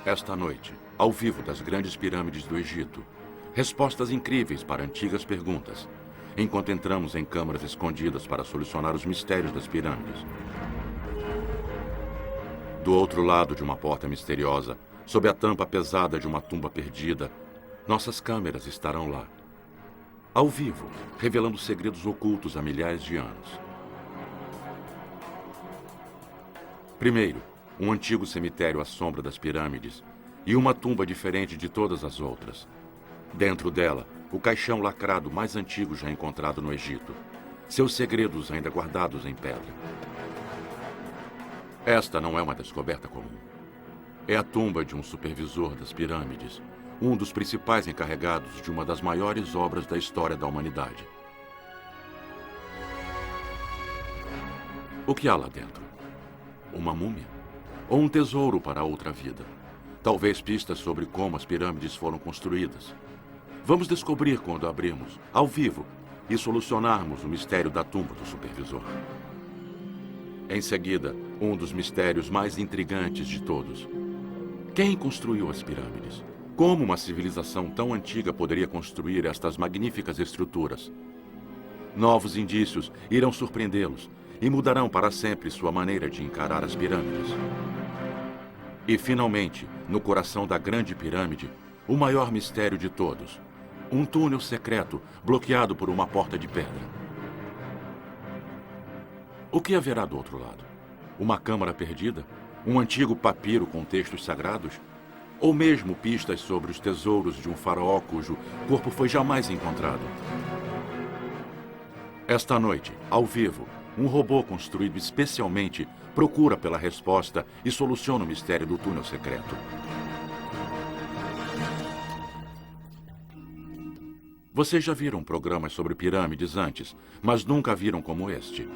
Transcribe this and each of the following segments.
Esta noite, ao vivo das grandes pirâmides do Egito, respostas incríveis para antigas perguntas, enquanto entramos em câmaras escondidas para solucionar os mistérios das pirâmides. Do outro lado de uma porta misteriosa, sob a tampa pesada de uma tumba perdida, nossas câmeras estarão lá, ao vivo, revelando segredos ocultos há milhares de anos. Primeiro, um antigo cemitério à sombra das pirâmides e uma tumba diferente de todas as outras. Dentro dela, o caixão lacrado mais antigo já encontrado no Egito, seus segredos ainda guardados em pedra. Esta não é uma descoberta comum. É a tumba de um supervisor das pirâmides, um dos principais encarregados de uma das maiores obras da história da humanidade. O que há lá dentro? Uma múmia? Ou um tesouro para outra vida? Talvez pistas sobre como as pirâmides foram construídas. Vamos descobrir quando abrirmos, ao vivo, e solucionarmos o mistério da tumba do supervisor. Em seguida, um dos mistérios mais intrigantes de todos. Quem construiu as pirâmides? Como uma civilização tão antiga poderia construir estas magníficas estruturas? Novos indícios irão surpreendê-los e mudarão para sempre sua maneira de encarar as pirâmides. E, finalmente, no coração da Grande Pirâmide, o maior mistério de todos. Um túnel secreto bloqueado por uma porta de pedra. O que haverá do outro lado? Uma câmara perdida? Um antigo papiro com textos sagrados? Ou mesmo pistas sobre os tesouros de um faraó cujo corpo foi jamais encontrado? Esta noite, ao vivo, um robô construído especialmente procura pela resposta e soluciona o mistério do túnel secreto. Vocês já viram programas sobre pirâmides antes, mas nunca viram como este.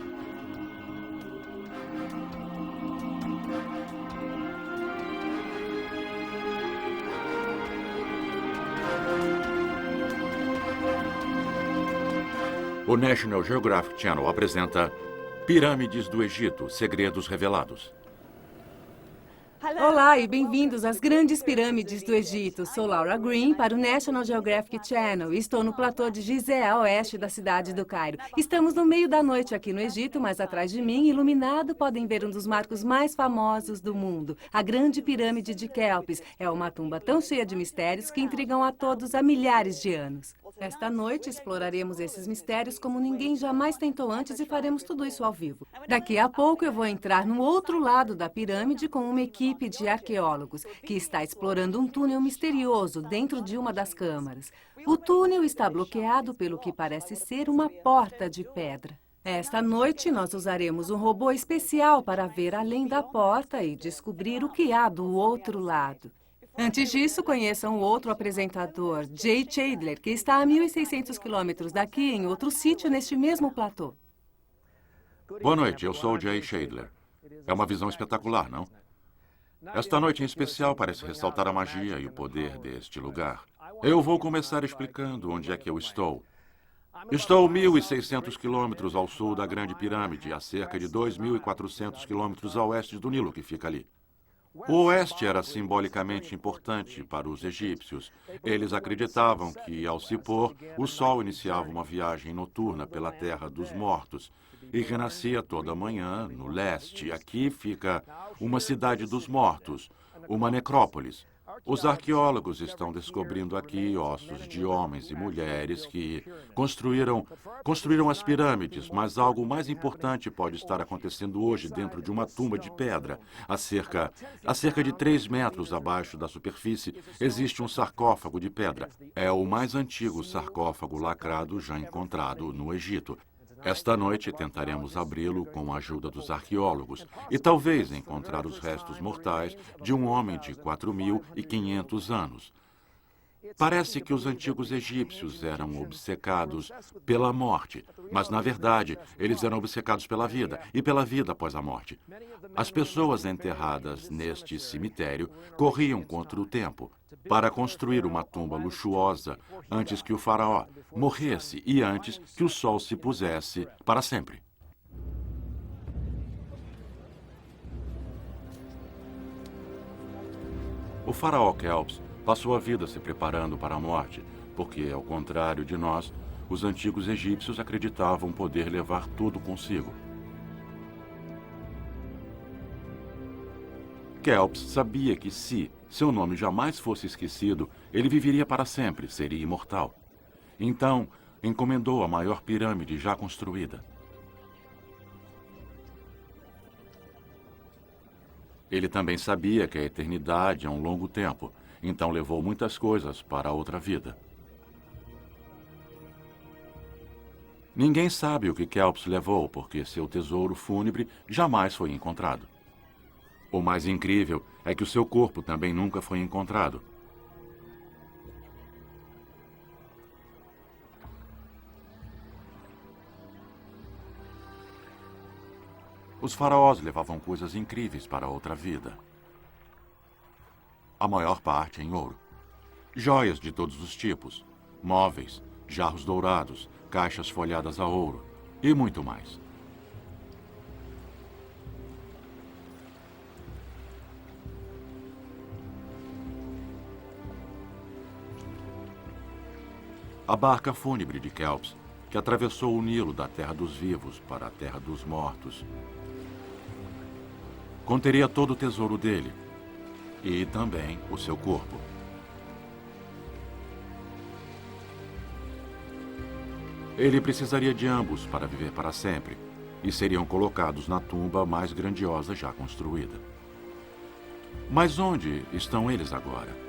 O National Geographic Channel apresenta Pirâmides do Egito, Segredos Revelados. Olá e bem-vindos às grandes pirâmides do Egito. Sou Laura Green para o National Geographic Channel e estou no platô de Gizé, a oeste da cidade do Cairo. Estamos no meio da noite aqui no Egito, mas atrás de mim, iluminado, podem ver um dos marcos mais famosos do mundo, a Grande Pirâmide de Quéops. É uma tumba tão cheia de mistérios que intrigam a todos há milhares de anos. Esta noite exploraremos esses mistérios como ninguém jamais tentou antes e faremos tudo isso ao vivo. Daqui a pouco eu vou entrar no outro lado da pirâmide com uma equipe de arqueólogos que está explorando um túnel misterioso dentro de uma das câmaras. O túnel está bloqueado pelo que parece ser uma porta de pedra. Esta noite nós usaremos um robô especial para ver além da porta e descobrir o que há do outro lado. Antes disso, conheçam o outro apresentador, Jay Chandler, que está a 1.600 quilômetros daqui, em outro sítio neste mesmo platô. Boa noite, eu sou o Jay Chandler. É uma visão espetacular, não? Esta noite em especial parece ressaltar a magia e o poder deste lugar. Eu vou começar explicando onde é que eu estou. Estou 1.600 quilômetros ao sul da Grande Pirâmide, a cerca de 2.400 quilômetros a oeste do Nilo, que fica ali. O oeste era simbolicamente importante para os egípcios. Eles acreditavam que, ao se pôr, o sol iniciava uma viagem noturna pela terra dos mortos e renascia toda manhã no leste. Aqui fica uma cidade dos mortos, uma necrópolis. Os arqueólogos estão descobrindo aqui ossos de homens e mulheres que construíram as pirâmides, mas algo mais importante pode estar acontecendo hoje dentro de uma tumba de pedra. A cerca de 3 metros abaixo da superfície existe um sarcófago de pedra. É o mais antigo sarcófago lacrado já encontrado no Egito. Esta noite tentaremos abri-lo com a ajuda dos arqueólogos e talvez encontrar os restos mortais de um homem de 4.500 anos. Parece que os antigos egípcios eram obcecados pela morte, mas, na verdade, eles eram obcecados pela vida e pela vida após a morte. As pessoas enterradas neste cemitério corriam contra o tempo para construir uma tumba luxuosa antes que o faraó morresse e antes que o sol se pusesse para sempre. O faraó Quéops passou a vida se preparando para a morte, porque, ao contrário de nós, os antigos egípcios acreditavam poder levar tudo consigo. Quéops sabia que se seu nome jamais fosse esquecido, ele viveria para sempre, seria imortal. Então, encomendou a maior pirâmide já construída. Ele também sabia que a eternidade é um longo tempo, então levou muitas coisas para a outra vida. Ninguém sabe o que Quéops levou, porque seu tesouro fúnebre jamais foi encontrado. O mais incrível é que o seu corpo também nunca foi encontrado. Os faraós levavam coisas incríveis para outra vida. A maior parte em ouro. Joias de todos os tipos, móveis, jarros dourados, caixas folhadas a ouro e muito mais. A barca fúnebre de Quéops, que atravessou o Nilo da terra dos vivos para a terra dos mortos, conteria todo o tesouro dele e também o seu corpo. Ele precisaria de ambos para viver para sempre e seriam colocados na tumba mais grandiosa já construída. Mas onde estão eles agora?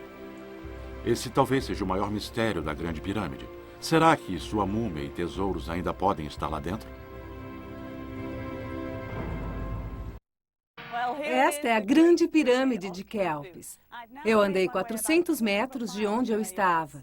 Esse talvez seja o maior mistério da Grande Pirâmide. Será que sua múmia e tesouros ainda podem estar lá dentro? Esta é a Grande Pirâmide de Quéops. Eu andei 400 metros de onde eu estava.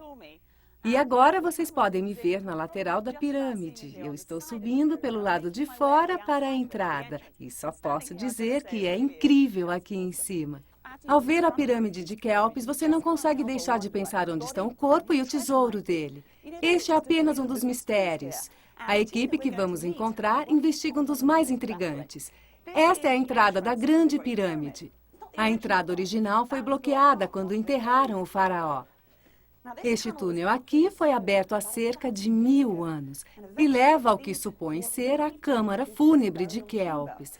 E agora vocês podem me ver na lateral da pirâmide. Eu estou subindo pelo lado de fora para a entrada. E só posso dizer que é incrível aqui em cima. Ao ver a pirâmide de Quéops, você não consegue deixar de pensar onde estão o corpo e o tesouro dele. Este é apenas um dos mistérios. A equipe que vamos encontrar investiga um dos mais intrigantes. Esta é a entrada da Grande Pirâmide. A entrada original foi bloqueada quando enterraram o faraó. Este túnel aqui foi aberto há cerca de 1000 anos e leva ao que supõe ser a câmara fúnebre de Quéops.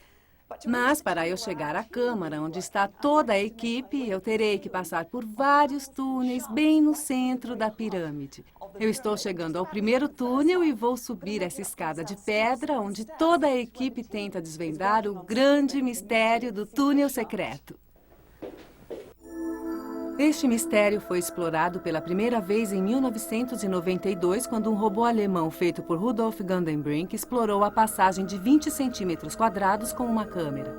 Mas para eu chegar à câmara onde está toda a equipe, eu terei que passar por vários túneis bem no centro da pirâmide. Eu estou chegando ao primeiro túnel e vou subir essa escada de pedra onde toda a equipe tenta desvendar o grande mistério do túnel secreto. Este mistério foi explorado pela primeira vez em 1992, quando um robô alemão feito por Rudolf Gandenbrink explorou a passagem de 20 centímetros quadrados com uma câmera.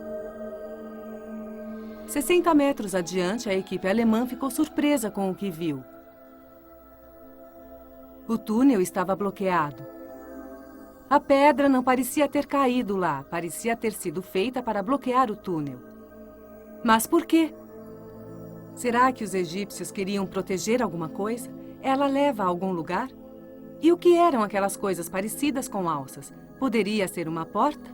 60 metros adiante, a equipe alemã ficou surpresa com o que viu. O túnel estava bloqueado. A pedra não parecia ter caído lá, parecia ter sido feita para bloquear o túnel. Mas por quê? Será que os egípcios queriam proteger alguma coisa? Ela leva a algum lugar? E o que eram aquelas coisas parecidas com alças? Poderia ser uma porta?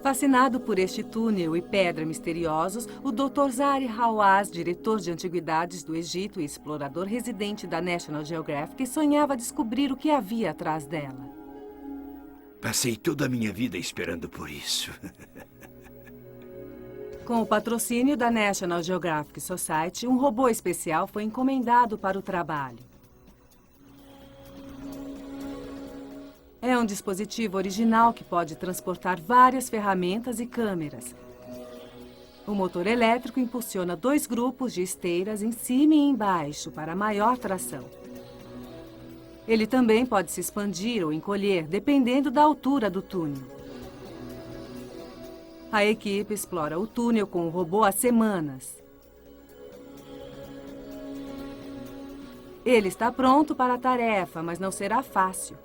Fascinado por este túnel e pedra misteriosos, o Dr. Zahi Hawass, diretor de antiguidades do Egito e explorador residente da National Geographic, sonhava descobrir o que havia atrás dela. Passei toda a minha vida esperando por isso. Com o patrocínio da National Geographic Society, um robô especial foi encomendado para o trabalho. É um dispositivo original que pode transportar várias ferramentas e câmeras. O motor elétrico impulsiona 2 grupos de esteiras em cima e embaixo para maior tração. Ele também pode se expandir ou encolher, dependendo da altura do túnel. A equipe explora o túnel com o robô há semanas. Ele está pronto para a tarefa, mas não será fácil.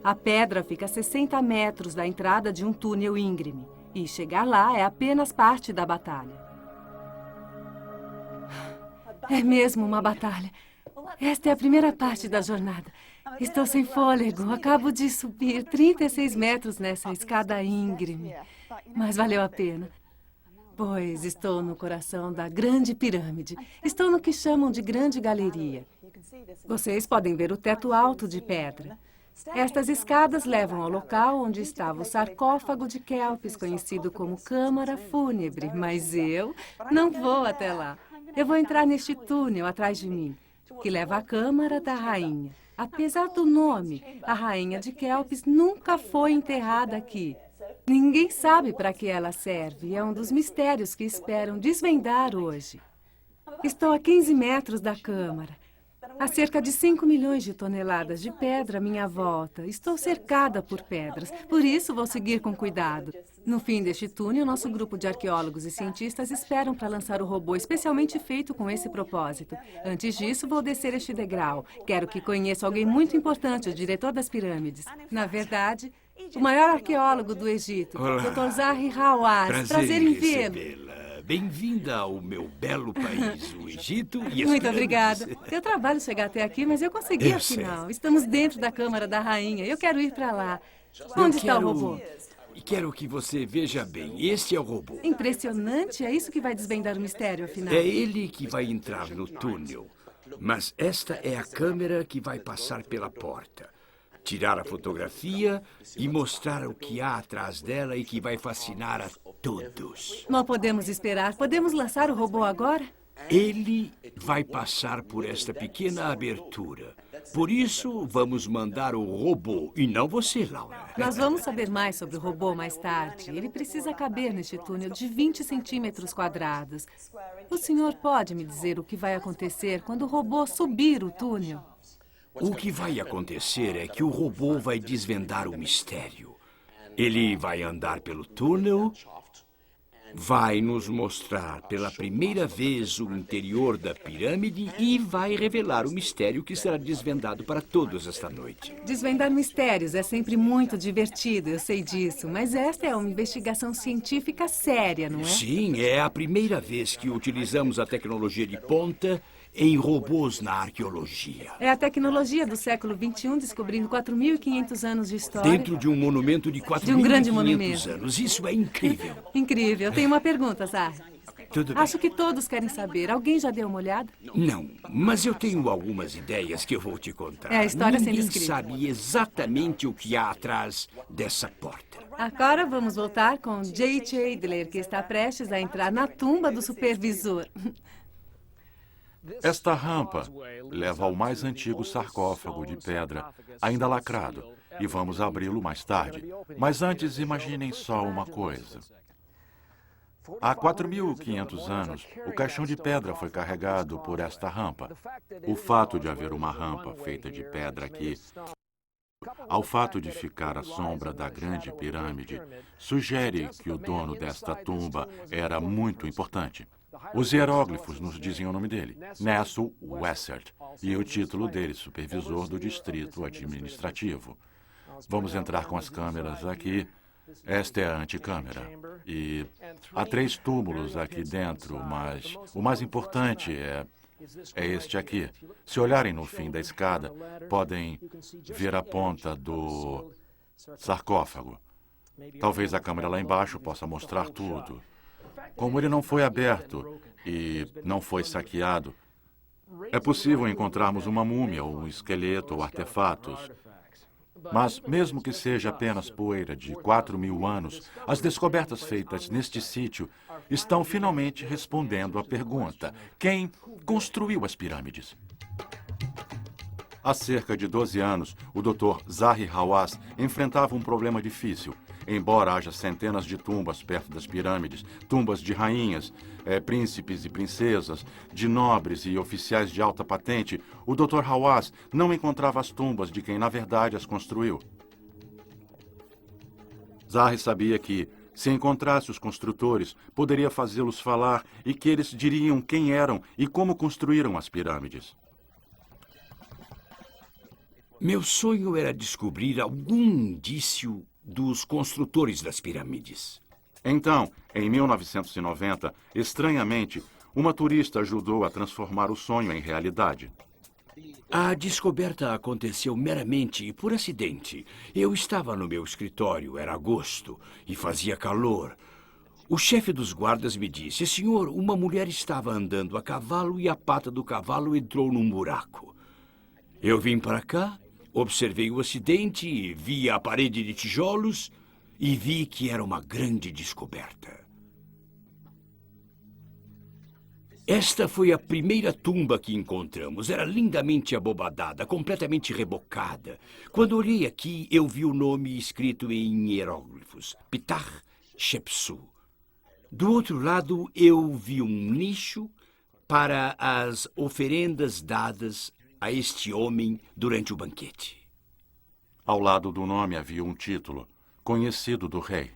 A pedra fica a 60 metros da entrada de um túnel íngreme, e chegar lá é apenas parte da batalha. É mesmo uma batalha. Esta é a primeira parte da jornada. Estou sem fôlego. Acabo de subir 36 metros nessa escada íngreme. Mas valeu a pena. Pois estou no coração da Grande Pirâmide. Estou no que chamam de Grande Galeria. Vocês podem ver o teto alto de pedra. Estas escadas levam ao local onde estava o sarcófago de Kelpis, conhecido como Câmara Fúnebre. Mas eu não vou até lá. Eu vou entrar neste túnel atrás de mim, que leva à Câmara da Rainha. Apesar do nome, a Rainha de Kelpis nunca foi enterrada aqui. Ninguém sabe para que ela serve. É um dos mistérios que esperam desvendar hoje. Estou a 15 metros da Câmara. Há cerca de 5 milhões de toneladas de pedra à minha volta. Estou cercada por pedras. Por isso, vou seguir com cuidado. No fim deste túnel, nosso grupo de arqueólogos e cientistas esperam para lançar o robô especialmente feito com esse propósito. Antes disso, vou descer este degrau. Quero que conheça alguém muito importante, o diretor das pirâmides. Na verdade, o maior arqueólogo do Egito, Dr. Zahi Hawass. Prazer em vê-lo. Bem-vinda ao meu belo país, o Egito e as Muito pirâmides. obrigada. Deu trabalho chegar até aqui, mas eu consegui, Eu sei. afinal. Estamos dentro da Câmara da Rainha. Eu quero ir para lá. Onde está o robô? Quero que você veja bem. Este é o robô. Impressionante. É isso que vai desvendar o mistério, afinal. É ele que vai entrar no túnel. Mas esta é a câmera que vai passar pela porta. Tirar a fotografia e mostrar o que há atrás dela e que vai fascinar a todos. Não podemos esperar. Podemos lançar o robô agora? Ele vai passar por esta pequena abertura. Por isso, vamos mandar o robô e não você, Laura. Nós vamos saber mais sobre o robô mais tarde. Ele precisa caber neste túnel de 20 centímetros quadrados. O senhor pode me dizer o que vai acontecer quando o robô subir o túnel? O que vai acontecer é que o robô vai desvendar o mistério. Ele vai andar pelo túnel, vai nos mostrar pela primeira vez o interior da pirâmide e vai revelar o mistério que será desvendado para todos esta noite. Desvendar mistérios é sempre muito divertido, eu sei disso. Mas esta é uma investigação científica séria, não é? Sim, é a primeira vez que utilizamos a tecnologia de ponta em robôs na arqueologia. É a tecnologia do século XXI descobrindo 4.500 anos de história. Dentro de um monumento de 4.500 grande monumento. anos. Isso é incrível. Incrível. Tenho uma pergunta, Zahi. Tudo bem. Acho que todos querem saber. Alguém já deu uma olhada? Não, mas eu tenho algumas ideias que eu vou te contar. É a história sendo Ninguém escrita. sabe exatamente o que há atrás dessa porta. Agora vamos voltar com Jay Chandler, que está prestes a entrar na tumba do supervisor. Esta rampa leva ao mais antigo sarcófago de pedra, ainda lacrado, e vamos abri-lo mais tarde. Mas antes, imaginem só uma coisa. Há 4.500 anos, o caixão de pedra foi carregado por esta rampa. O fato de haver uma rampa feita de pedra aqui, ao fato de ficar à sombra da grande pirâmide, sugere que o dono desta tumba era muito importante. Os hieróglifos nos dizem o nome dele, Nessul Wessert, e o título dele, supervisor do distrito administrativo. Vamos entrar com as câmeras aqui. Esta é a anticâmara. E há 3 túmulos aqui dentro, mas o mais importante é este aqui. Se olharem no fim da escada, podem ver a ponta do sarcófago. Talvez a câmera lá embaixo possa mostrar tudo. Como ele não foi aberto e não foi saqueado, é possível encontrarmos uma múmia, ou um esqueleto, ou artefatos. Mas, mesmo que seja apenas poeira de 4.000 anos, as descobertas feitas neste sítio estão finalmente respondendo à pergunta: quem construiu as pirâmides? Há cerca de 12 anos, o Dr. Zahi Hawass enfrentava um problema difícil. Embora haja centenas de tumbas perto das pirâmides, tumbas de rainhas, príncipes e princesas, de nobres e oficiais de alta patente, o Dr. Hawass não encontrava as tumbas de quem, na verdade, as construiu. Zahi sabia que, se encontrasse os construtores, poderia fazê-los falar e que eles diriam quem eram e como construíram as pirâmides. Meu sonho era descobrir algum indício dos construtores das pirâmides. Então, em 1990, estranhamente, uma turista ajudou a transformar o sonho em realidade. A descoberta aconteceu meramente por acidente. Eu estava no meu escritório, era agosto, e fazia calor. O chefe dos guardas me disse: senhor, uma mulher estava andando a cavalo e a pata do cavalo entrou num buraco. Eu vim para cá, observei o acidente, vi a parede de tijolos e vi que era uma grande descoberta. Esta foi a primeira tumba que encontramos. Era lindamente abobadada, completamente rebocada. Quando olhei aqui, eu vi o nome escrito em hieróglifos: Ptah Shepsu. Do outro lado, eu vi um nicho para as oferendas dadas a este homem durante o banquete. Ao lado do nome havia um título, conhecido do rei.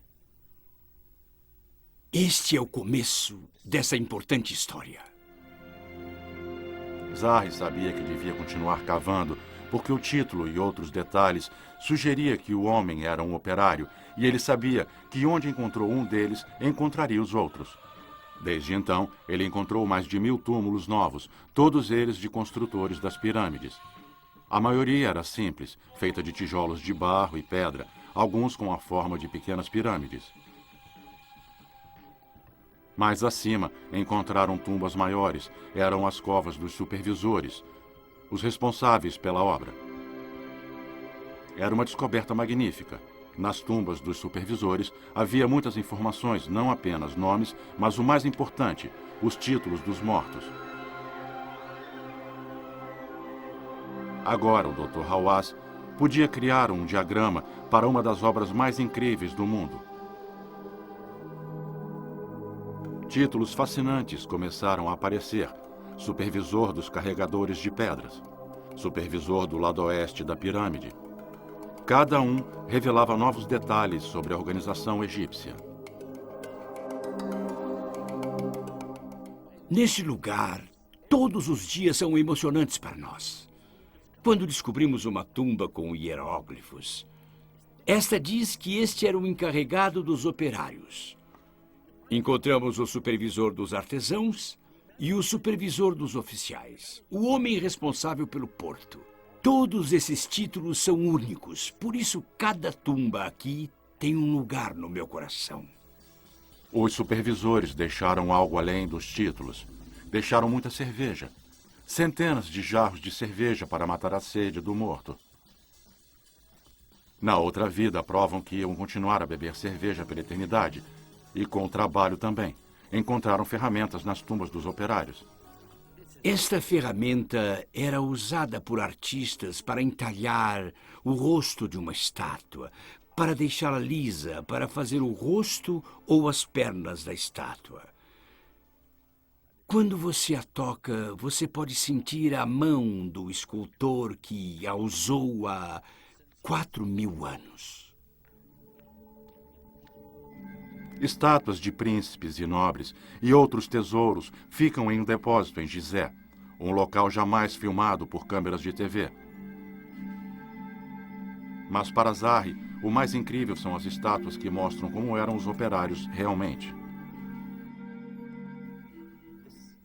Este é o começo dessa importante história. Zahi sabia que devia continuar cavando, porque o título e outros detalhes sugeria que o homem era um operário, e ele sabia que onde encontrou um deles, encontraria os outros. Desde então, ele encontrou mais de 1000 túmulos novos, todos eles de construtores das pirâmides. A maioria era simples, feita de tijolos de barro e pedra, alguns com a forma de pequenas pirâmides. Mais acima, encontraram tumbas maiores. Eram as covas dos supervisores, os responsáveis pela obra. Era uma descoberta magnífica. Nas tumbas dos supervisores havia muitas informações, não apenas nomes, mas o mais importante, os títulos dos mortos. Agora o Dr. Hawass podia criar um diagrama para uma das obras mais incríveis do mundo. Títulos fascinantes começaram a aparecer. Supervisor dos carregadores de pedras. Supervisor do lado oeste da pirâmide. Cada um revelava novos detalhes sobre a organização egípcia. Neste lugar, todos os dias são emocionantes para nós. Quando descobrimos uma tumba com hieróglifos, esta diz que este era o encarregado dos operários. Encontramos o supervisor dos artesãos e o supervisor dos oficiais, o homem responsável pelo porto. Todos esses títulos são únicos, por isso cada tumba aqui tem um lugar no meu coração. Os supervisores deixaram algo além dos títulos. Deixaram muita cerveja. Centenas de jarros de cerveja para matar a sede do morto. Na outra vida, provam que iam continuar a beber cerveja pela eternidade. E com o trabalho também. Encontraram ferramentas nas tumbas dos operários. Esta ferramenta era usada por artistas para entalhar o rosto de uma estátua, para deixá-la lisa, para fazer o rosto ou as pernas da estátua. Quando você a toca, você pode sentir a mão do escultor que a usou há 4.000 anos. Estátuas de príncipes e nobres e outros tesouros ficam em um depósito em Gizé, um local jamais filmado por câmeras de TV. Mas para Zahi, o mais incrível são as estátuas que mostram como eram os operários realmente.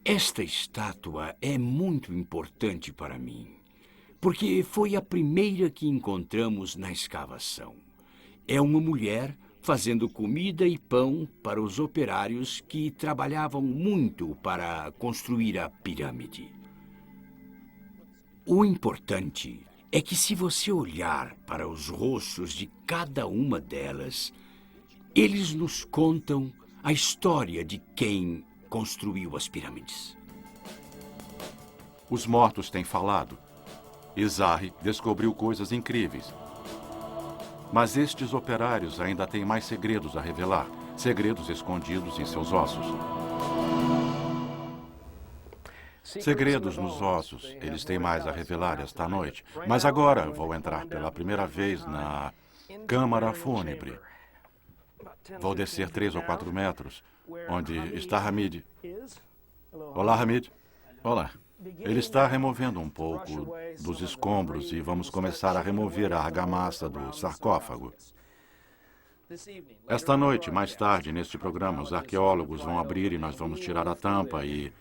Esta estátua é muito importante para mim, porque foi a primeira que encontramos na escavação. É uma mulher fazendo comida e pão para os operários que trabalhavam muito para construir a pirâmide. O importante é que se você olhar para os rostos de cada uma delas, eles nos contam a história de quem construiu as pirâmides. Os mortos têm falado. E Zahi descobriu coisas incríveis. Mas estes operários ainda têm mais segredos a revelar, segredos escondidos em seus ossos. Segredos nos ossos, eles têm mais a revelar esta noite. Mas agora vou entrar pela primeira vez na câmara fúnebre. Vou descer 3 ou 4 metros, onde está Hamid. Olá, Hamid. Olá. Ele está removendo um pouco dos escombros e vamos começar a remover a argamassa do sarcófago. Esta noite, mais tarde, neste programa, os arqueólogos vão abrir e nós vamos tirar a tampa e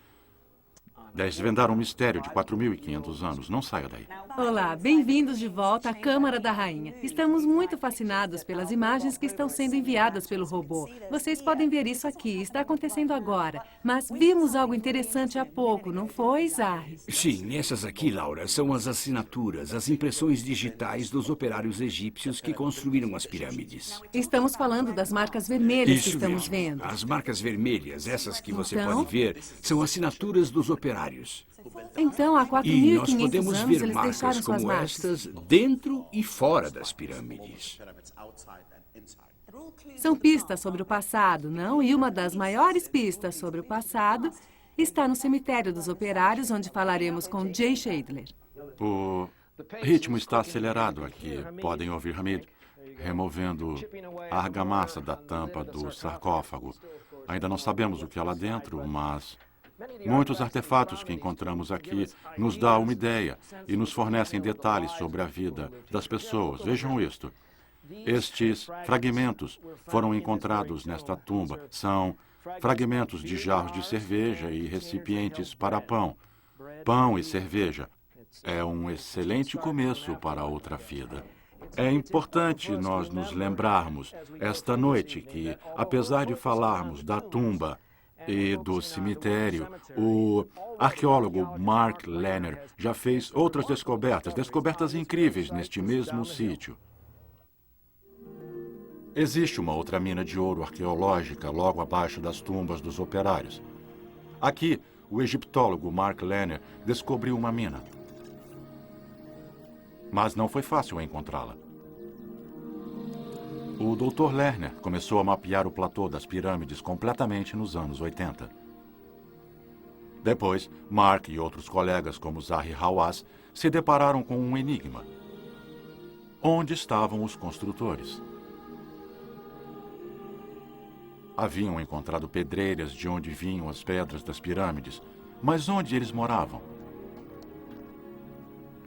Desvendar um mistério de 4.500 anos. Não saia daí. Olá, bem-vindos de volta à Câmara da Rainha. Estamos muito fascinados pelas imagens que estão sendo enviadas pelo robô. Vocês podem ver isso aqui, está acontecendo agora. Mas vimos algo interessante há pouco, não foi, Zahri? Sim, essas aqui, Laura, são as assinaturas, as impressões digitais dos operários egípcios que construíram as pirâmides. Estamos falando das marcas vermelhas que Isso estamos mesmo. vendo. As marcas vermelhas, essas que você Então? pode ver, são assinaturas dos operários. Então, há E nós 4.500 podemos anos, ver eles deixaram marcas suas como marcas. estas dentro e fora das pirâmides. São pistas sobre o passado, não? E uma das maiores pistas sobre o passado está no cemitério dos operários, onde falaremos com Jay Shadler. O ritmo está acelerado aqui. Podem ouvir Hamid removendo a argamassa da tampa do sarcófago. Ainda não sabemos o que há lá dentro, mas muitos artefatos que encontramos aqui nos dão uma ideia e nos fornecem detalhes sobre a vida das pessoas. Vejam isto. Estes fragmentos foram encontrados nesta tumba. São fragmentos de jarros de cerveja e recipientes para pão. Pão e cerveja. É um excelente começo para outra vida. É importante nós nos lembrarmos esta noite que, apesar de falarmos da tumba e do cemitério, o arqueólogo Mark Lehner já fez outras descobertas incríveis neste mesmo sítio. Existe uma outra mina de ouro arqueológica logo abaixo das tumbas dos operários. Aqui, o egiptólogo Mark Lehner descobriu uma mina. Mas não foi fácil encontrá-la. O Dr. Lerner começou a mapear o platô das pirâmides completamente nos anos 80. Depois, Mark e outros colegas como Zahi Hawass se depararam com um enigma. Onde estavam os construtores? Haviam encontrado pedreiras de onde vinham as pedras das pirâmides, mas onde eles moravam?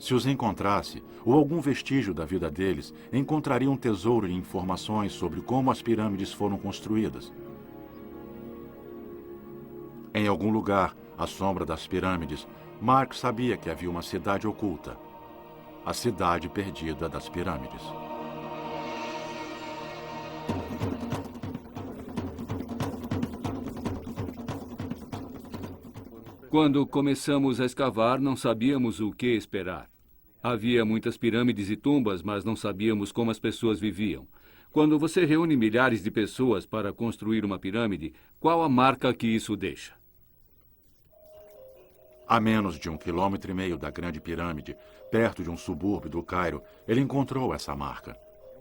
Se os encontrasse, ou algum vestígio da vida deles, encontraria um tesouro de informações sobre como as pirâmides foram construídas. Em algum lugar, à sombra das pirâmides, Mark sabia que havia uma cidade oculta. A cidade perdida das pirâmides. Quando começamos a escavar, não sabíamos o que esperar. Havia muitas pirâmides e tumbas, mas não sabíamos como as pessoas viviam. Quando você reúne milhares de pessoas para construir uma pirâmide, qual a marca que isso deixa? A menos de 1,5 km da Grande Pirâmide, perto de um subúrbio do Cairo, ele encontrou essa marca.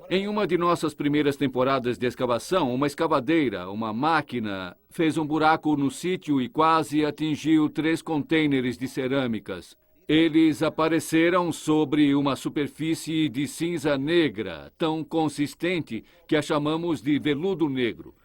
Em uma de nossas primeiras temporadas de escavação, uma escavadeira, uma máquina, fez um buraco no sítio e quase atingiu 3 contêineres de cerâmicas. Eles apareceram sobre uma superfície de cinza negra, tão consistente que a chamamos de veludo negro.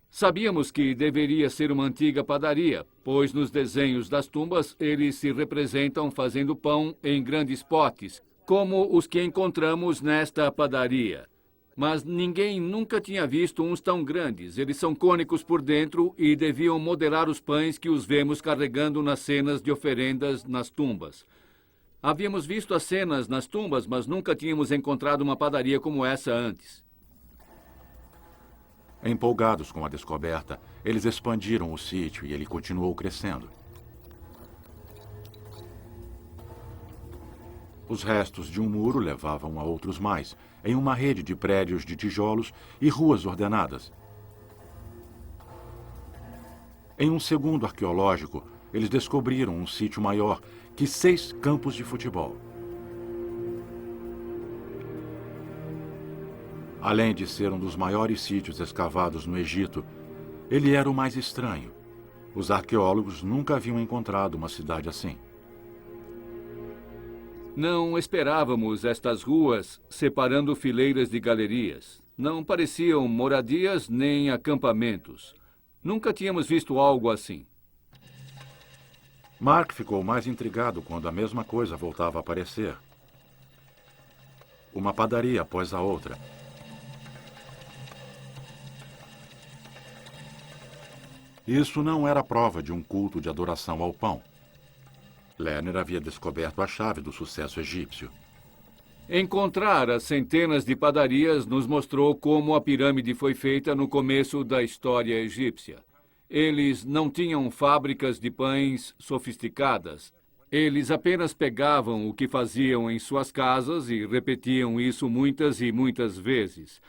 Sabíamos que deveria ser uma antiga padaria, pois nos desenhos das tumbas eles se representam fazendo pão em grandes potes, como os que encontramos nesta padaria. Mas ninguém nunca tinha visto uns tão grandes. Eles são cônicos por dentro e deviam modelar os pães que os vemos carregando nas cenas de oferendas nas tumbas. Havíamos visto as cenas nas tumbas, mas nunca tínhamos encontrado uma padaria como essa antes. Empolgados com a descoberta, eles expandiram o sítio e ele continuou crescendo. Os restos de um muro levavam a outros mais, em uma rede de prédios de tijolos e ruas ordenadas. Em um segundo arqueológico, eles descobriram um sítio maior que 6 campos de futebol. Além de ser um dos maiores sítios escavados no Egito, ele era o mais estranho. Os arqueólogos nunca haviam encontrado uma cidade assim. Não esperávamos estas ruas separando fileiras de galerias. Não pareciam moradias nem acampamentos. Nunca tínhamos visto algo assim. Mark ficou mais intrigado quando a mesma coisa voltava a aparecer. Uma padaria após a outra. Isso não era prova de um culto de adoração ao pão. Lerner havia descoberto a chave do sucesso egípcio. Encontrar as centenas de padarias nos mostrou como a pirâmide foi feita no começo da história egípcia. Eles não tinham fábricas de pães sofisticadas. Eles apenas pegavam o que faziam em suas casas e repetiam isso muitas e muitas vezes.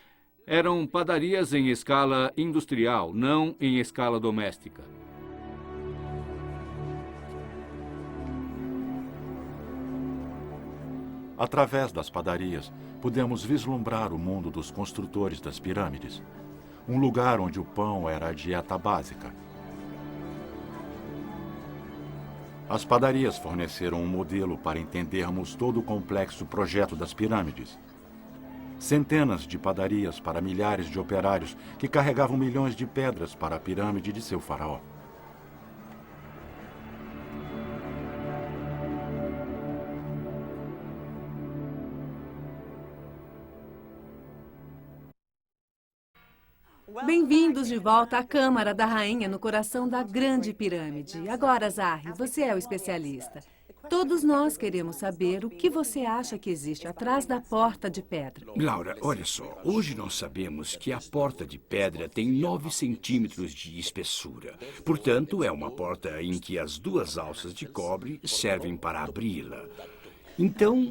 Eram padarias em escala industrial, não em escala doméstica. Através das padarias, pudemos vislumbrar o mundo dos construtores das pirâmides. Um lugar onde o pão era a dieta básica. As padarias forneceram um modelo para entendermos todo o complexo projeto das pirâmides. Centenas de padarias para milhares de operários que carregavam milhões de pedras para a pirâmide de seu faraó. Bem-vindos de volta à Câmara da Rainha no coração da Grande Pirâmide. Agora, Zahi, você é o especialista. Todos nós queremos saber o que você acha que existe atrás da porta de pedra. Laura, olha só. Hoje nós sabemos que a porta de pedra tem 9 centímetros de espessura. Portanto, é uma porta em que as 2 alças de cobre servem para abri-la. Então,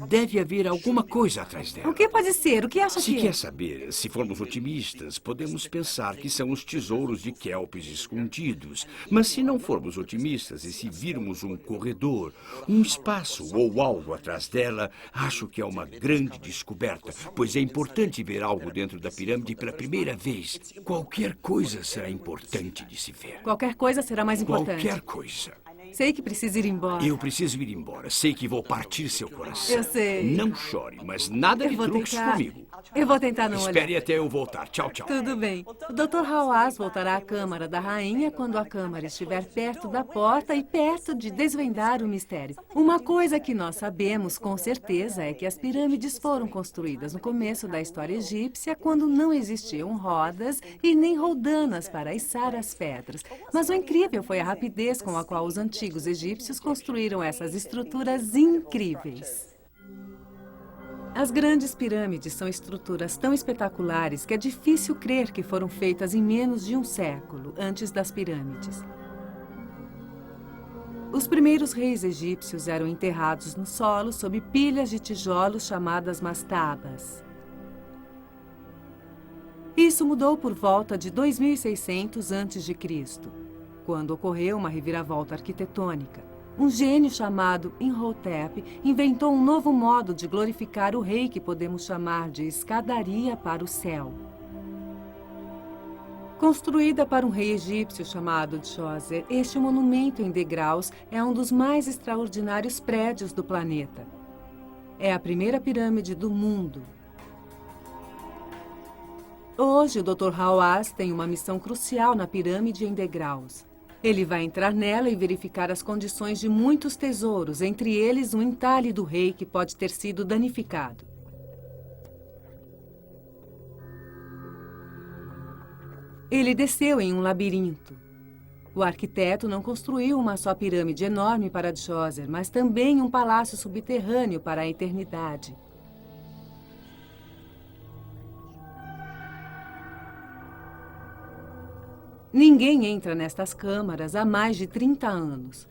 deve haver alguma coisa atrás dela. O que pode ser? O que acha Se que é? quer saber, se formos otimistas, podemos pensar que são os tesouros de kelpes escondidos. Mas se não formos otimistas e se virmos um corredor, um espaço ou algo atrás dela, acho que é uma grande descoberta, pois é importante ver algo dentro da pirâmide pela primeira vez. Qualquer coisa será importante de se ver. Qualquer coisa será mais importante. Qualquer coisa. Sei que precisa ir embora. Eu preciso ir embora. Sei que vou partir seu coração. Eu sei. Não chore, mas nada de truques comigo. Eu vou tentar não olhar. Espere até eu voltar. Tchau, tchau. Tudo bem. O Dr. Hawass voltará à Câmara da Rainha quando a Câmara estiver perto da porta e perto de desvendar o mistério. Uma coisa que nós sabemos com certeza é que as pirâmides foram construídas no começo da história egípcia, quando não existiam rodas e nem roldanas para içar as pedras. Mas o incrível foi a rapidez com a qual os antigos egípcios construíram essas estruturas incríveis. As grandes pirâmides são estruturas tão espetaculares que é difícil crer que foram feitas em menos de um século antes das pirâmides. Os primeiros reis egípcios eram enterrados no solo sob pilhas de tijolos chamadas mastabas. Isso mudou por volta de 2600 a.C., quando ocorreu uma reviravolta arquitetônica. Um gênio chamado Imhotep inventou um novo modo de glorificar o rei que podemos chamar de escadaria para o céu. Construída para um rei egípcio chamado Djoser, este monumento em degraus é um dos mais extraordinários prédios do planeta. É a primeira pirâmide do mundo. Hoje, o Dr. Hawass tem uma missão crucial na pirâmide em degraus. Ele vai entrar nela e verificar as condições de muitos tesouros, entre eles um entalhe do rei que pode ter sido danificado. Ele desceu em um labirinto. O arquiteto não construiu uma só pirâmide enorme para Djoser, mas também um palácio subterrâneo para a eternidade. Ninguém entra nestas câmaras há mais de 30 anos.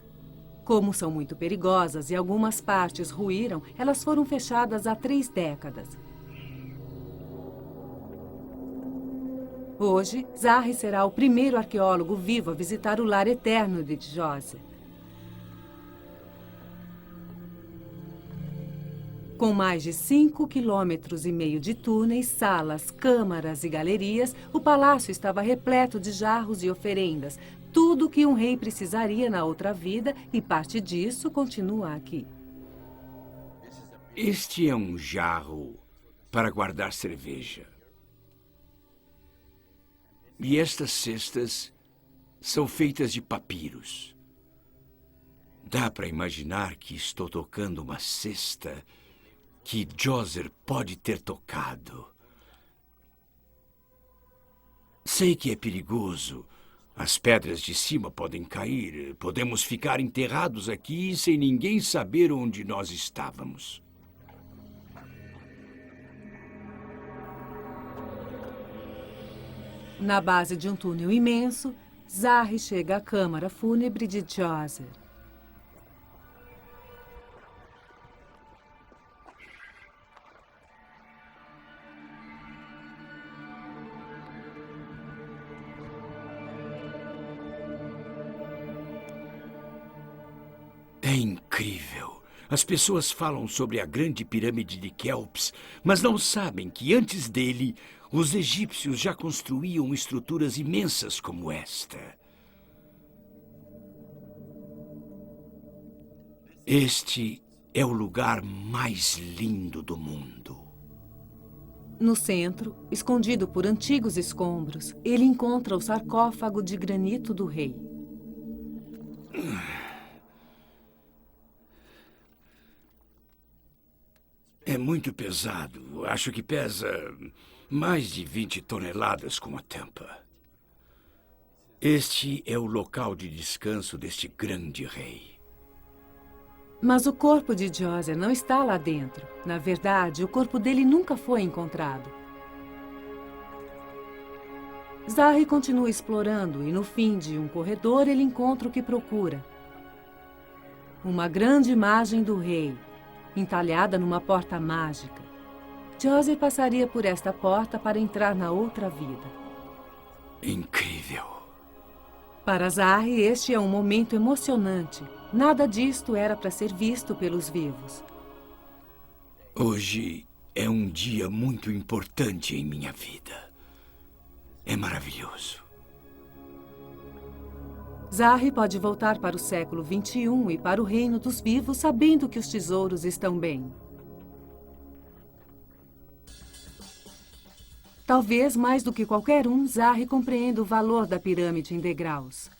Como são muito perigosas e algumas partes ruíram, elas foram fechadas há 3 décadas. Hoje, Zahi será o primeiro arqueólogo vivo a visitar o lar eterno de Djoser. Com mais de 5,5 quilômetros de túneis, salas, câmaras e galerias, o palácio estava repleto de jarros e oferendas, tudo o que um rei precisaria na outra vida, e parte disso continua aqui. Este é um jarro para guardar cerveja. E estas cestas são feitas de papiros. Dá para imaginar que estou tocando uma cesta que Djoser pode ter tocado. Sei que é perigoso, As pedras de cima podem cair. Podemos ficar enterrados aqui sem ninguém saber onde nós estávamos. Na base de um túnel imenso, Zahri chega à câmara fúnebre de Djoser. É incrível. As pessoas falam sobre a grande pirâmide de Quéops, mas não sabem que antes dele, os egípcios já construíam estruturas imensas como esta. Este é o lugar mais lindo do mundo. No centro, escondido por antigos escombros, ele encontra o sarcófago de granito do rei. É muito pesado. Acho que pesa mais de 20 toneladas com a tampa. Este é o local de descanso deste grande rei. Mas o corpo de Djoser não está lá dentro. Na verdade, o corpo dele nunca foi encontrado. Zahri continua explorando e no fim de um corredor ele encontra o que procura. Uma grande imagem do rei, entalhada numa porta mágica. Djoser passaria por esta porta para entrar na outra vida. Incrível. Para Zahri, este é um momento emocionante. Nada disto era para ser visto pelos vivos. Hoje é um dia muito importante em minha vida. É maravilhoso. Zahri pode voltar para o século XXI e para o reino dos vivos sabendo que os tesouros estão bem. Talvez mais do que qualquer um, Zahri compreenda o valor da pirâmide em degraus.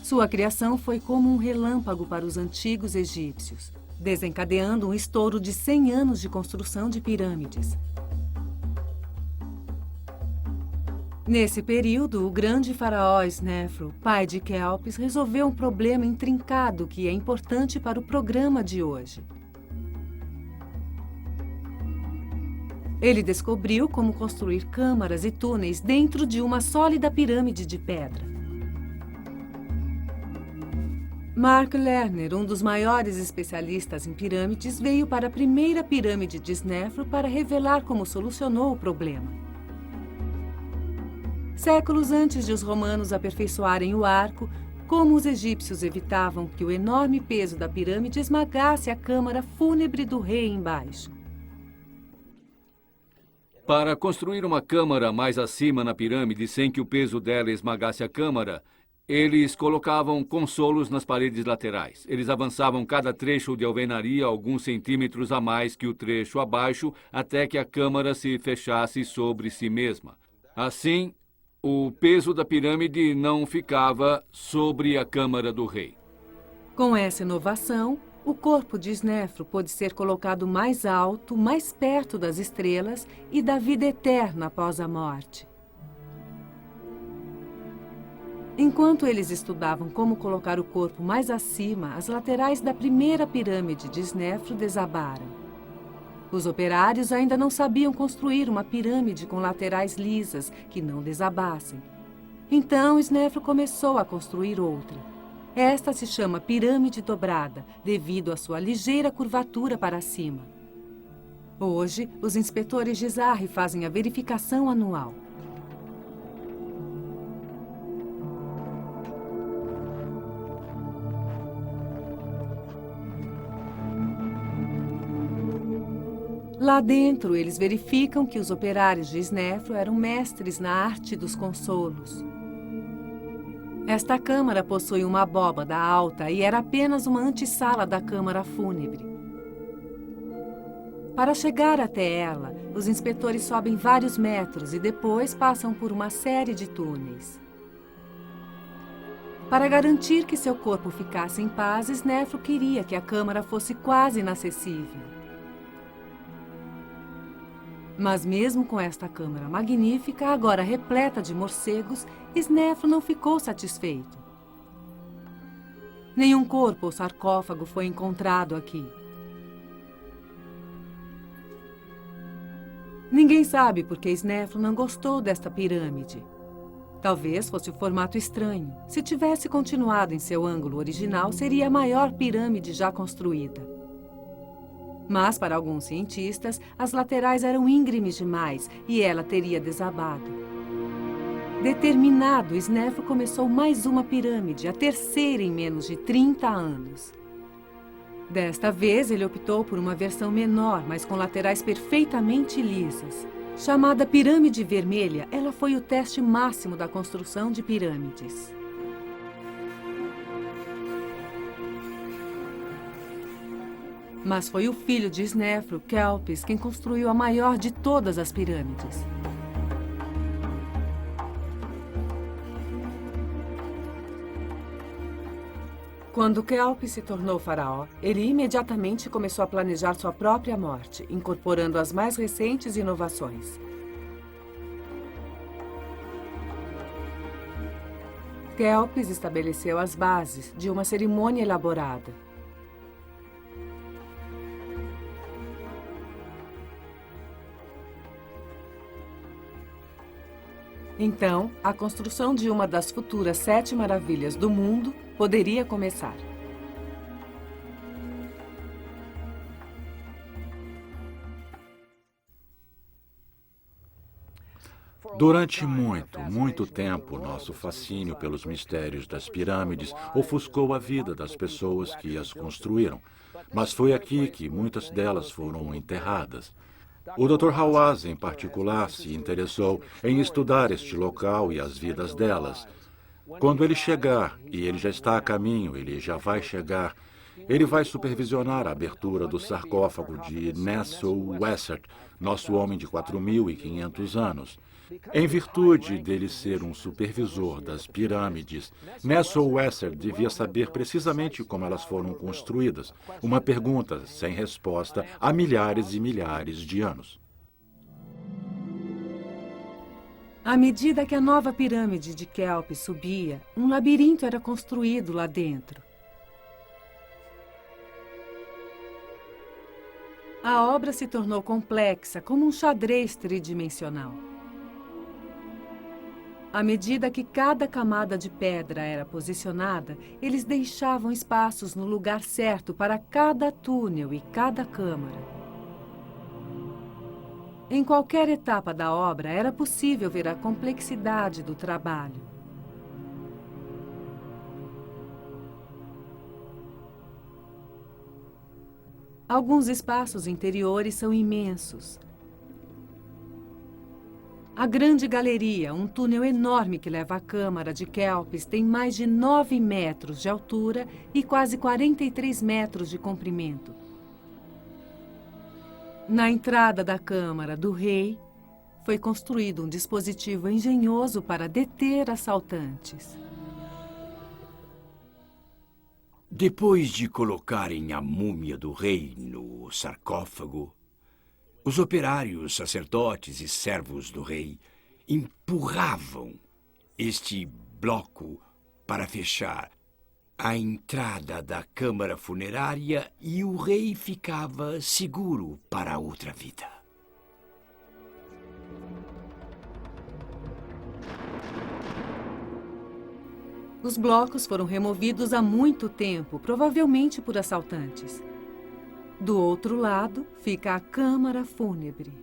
Sua criação foi como um relâmpago para os antigos egípcios, desencadeando um estouro de 100 anos de construção de pirâmides. Nesse período, o grande faraó Snefru, pai de Quéops, resolveu um problema intrincado que é importante para o programa de hoje. Ele descobriu como construir câmaras e túneis dentro de uma sólida pirâmide de pedra. Mark Lerner, um dos maiores especialistas em pirâmides, veio para a primeira pirâmide de Snefru para revelar como solucionou o problema. Séculos antes de os romanos aperfeiçoarem o arco, como os egípcios evitavam que o enorme peso da pirâmide esmagasse a câmara fúnebre do rei embaixo. Para construir uma câmara mais acima na pirâmide sem que o peso dela esmagasse a câmara, eles colocavam consolos nas paredes laterais. Eles avançavam cada trecho de alvenaria alguns centímetros a mais que o trecho abaixo, até que a câmara se fechasse sobre si mesma. Assim, o peso da pirâmide não ficava sobre a câmara do rei. Com essa inovação, o corpo de Snefru pôde ser colocado mais alto, mais perto das estrelas e da vida eterna após a morte. Enquanto eles estudavam como colocar o corpo mais acima, as laterais da primeira pirâmide de Snefru desabaram. Os operários ainda não sabiam construir uma pirâmide com laterais lisas que não desabassem. Então, Snefru começou a construir outra. Esta se chama pirâmide dobrada, devido à sua ligeira curvatura para cima. Hoje, os inspetores de Zahri fazem a verificação anual. Lá dentro, eles verificam que os operários de Snefru eram mestres na arte dos consolos. Esta câmara possui uma abóbada alta e era apenas uma antessala da câmara fúnebre. Para chegar até ela, os inspetores sobem vários metros e depois passam por uma série de túneis. Para garantir que seu corpo ficasse em paz, Snefru queria que a câmara fosse quase inacessível. Mas mesmo com esta câmara magnífica, agora repleta de morcegos, Snefru não ficou satisfeito. Nenhum corpo ou sarcófago foi encontrado aqui. Ninguém sabe por que Snefru não gostou desta pirâmide. Talvez fosse o formato estranho. Se tivesse continuado em seu ângulo original, seria a maior pirâmide já construída. Mas, para alguns cientistas, as laterais eram íngremes demais e ela teria desabado. Determinado, Snefru começou mais uma pirâmide, a terceira em menos de 30 anos. Desta vez, ele optou por uma versão menor, mas com laterais perfeitamente lisas. Chamada Pirâmide Vermelha, ela foi o teste máximo da construção de pirâmides. Mas foi o filho de Snefru, Kelpis, quem construiu a maior de todas as pirâmides. Quando Kelpis se tornou faraó, ele imediatamente começou a planejar sua própria morte, incorporando as mais recentes inovações. Kelpis estabeleceu as bases de uma cerimônia elaborada. Então, a construção de uma das futuras 7 maravilhas do mundo poderia começar. Durante muito tempo, nosso fascínio pelos mistérios das pirâmides ofuscou a vida das pessoas que as construíram. Mas foi aqui que muitas delas foram enterradas. O Dr. Hawass, em particular, se interessou em estudar este local e as vidas delas. Quando ele chegar, e ele já está a caminho, ele já vai chegar, ele vai supervisionar a abertura do sarcófago de Neso-Wessert, nosso homem de 4.500 anos. Em virtude dele ser um supervisor das pirâmides, Neso-Wessert devia saber precisamente como elas foram construídas. Uma pergunta sem resposta há milhares e milhares de anos. À medida que a nova pirâmide de Kelpis subia, um labirinto era construído lá dentro. A obra se tornou complexa, como um xadrez tridimensional. À medida que cada camada de pedra era posicionada, eles deixavam espaços no lugar certo para cada túnel e cada câmara. Em qualquer etapa da obra, era possível ver a complexidade do trabalho. Alguns espaços interiores são imensos. A grande galeria, um túnel enorme que leva à câmara de Kelpis, tem mais de 9 metros de altura e quase 43 metros de comprimento. Na entrada da câmara do rei, foi construído um dispositivo engenhoso para deter assaltantes. Depois de colocarem a múmia do rei no sarcófago, os operários, sacerdotes e servos do rei empurravam este bloco para fechar a entrada da câmara funerária e o rei ficava seguro para a outra vida. Os blocos foram removidos há muito tempo, provavelmente por assaltantes. Do outro lado fica a câmara fúnebre.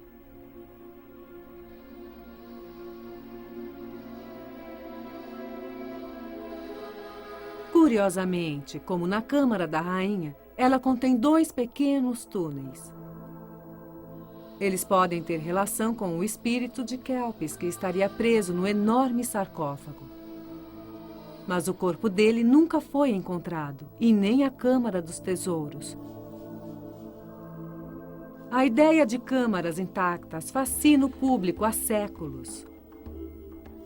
Curiosamente, como na câmara da rainha, ela contém 2 pequenos túneis. Eles podem ter relação com o espírito de Kelpis, que estaria preso no enorme sarcófago. Mas o corpo dele nunca foi encontrado, e nem a Câmara dos Tesouros. A ideia de câmaras intactas fascina o público há séculos.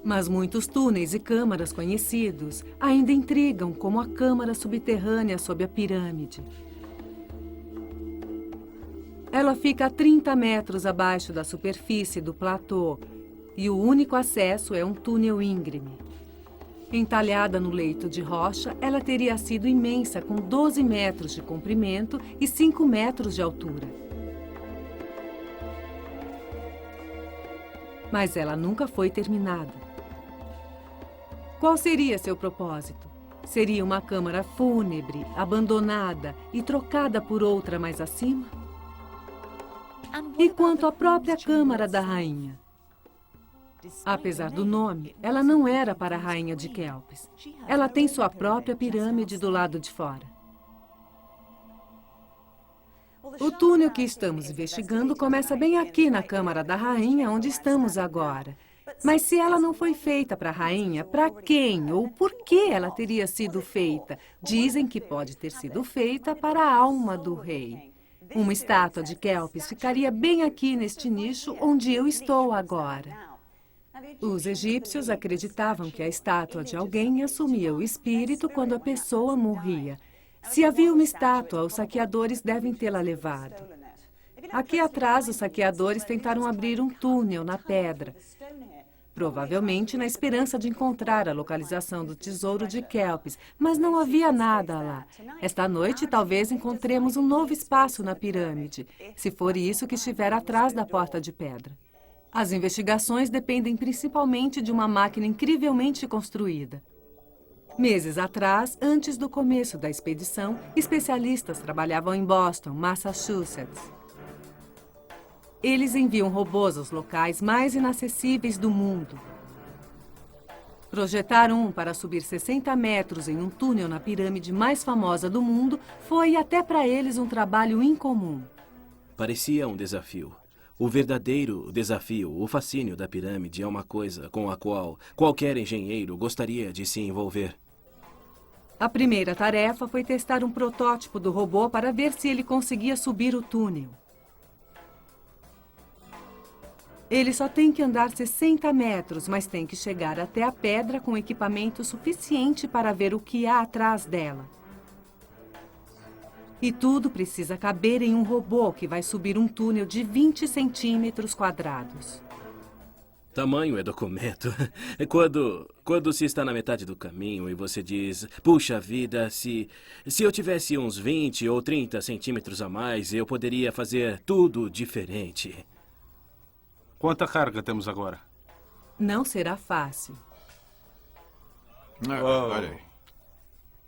Mas muitos túneis e câmaras conhecidos ainda intrigam, como a câmara subterrânea sob a pirâmide. Ela fica a 30 metros abaixo da superfície do platô e o único acesso é um túnel íngreme. Entalhada no leito de rocha, ela teria sido imensa, com 12 metros de comprimento e 5 metros de altura. Mas ela nunca foi terminada. Qual seria seu propósito? Seria uma câmara fúnebre, abandonada e trocada por outra mais acima? E quanto à própria Câmara da Rainha? Apesar do nome, ela não era para a Rainha de Kelpis. Ela tem sua própria pirâmide do lado de fora. O túnel que estamos investigando começa bem aqui na Câmara da Rainha, onde estamos agora. Mas se ela não foi feita para a rainha, para quem ou por que ela teria sido feita? Dizem que pode ter sido feita para a alma do rei. Uma estátua de Kelpis ficaria bem aqui neste nicho onde eu estou agora. Os egípcios acreditavam que a estátua de alguém assumia o espírito quando a pessoa morria. Se havia uma estátua, os saqueadores devem tê-la levado. Aqui atrás, os saqueadores tentaram abrir um túnel na pedra, provavelmente na esperança de encontrar a localização do tesouro de Kelpis, mas não havia nada lá. Esta noite, talvez encontremos um novo espaço na pirâmide, se for isso que estiver atrás da porta de pedra. As investigações dependem principalmente de uma máquina incrivelmente construída. Meses atrás, antes do começo da expedição, especialistas trabalhavam em Boston, Massachusetts. Eles enviam robôs aos locais mais inacessíveis do mundo. Projetar um para subir 60 metros em um túnel na pirâmide mais famosa do mundo foi até para eles um trabalho incomum. Parecia um desafio. O verdadeiro desafio, o fascínio da pirâmide é uma coisa com a qual qualquer engenheiro gostaria de se envolver. A primeira tarefa foi testar um protótipo do robô para ver se ele conseguia subir o túnel. Ele só tem que andar 60 metros, mas tem que chegar até a pedra com equipamento suficiente para ver o que há atrás dela. E tudo precisa caber em um robô que vai subir um túnel de 20 centímetros quadrados. Tamanho é documento. Quando se está na metade do caminho e você diz, puxa vida, se eu tivesse uns 20 ou 30 centímetros a mais, eu poderia fazer tudo diferente. Quanta carga temos agora? Não será fácil. Olha aí.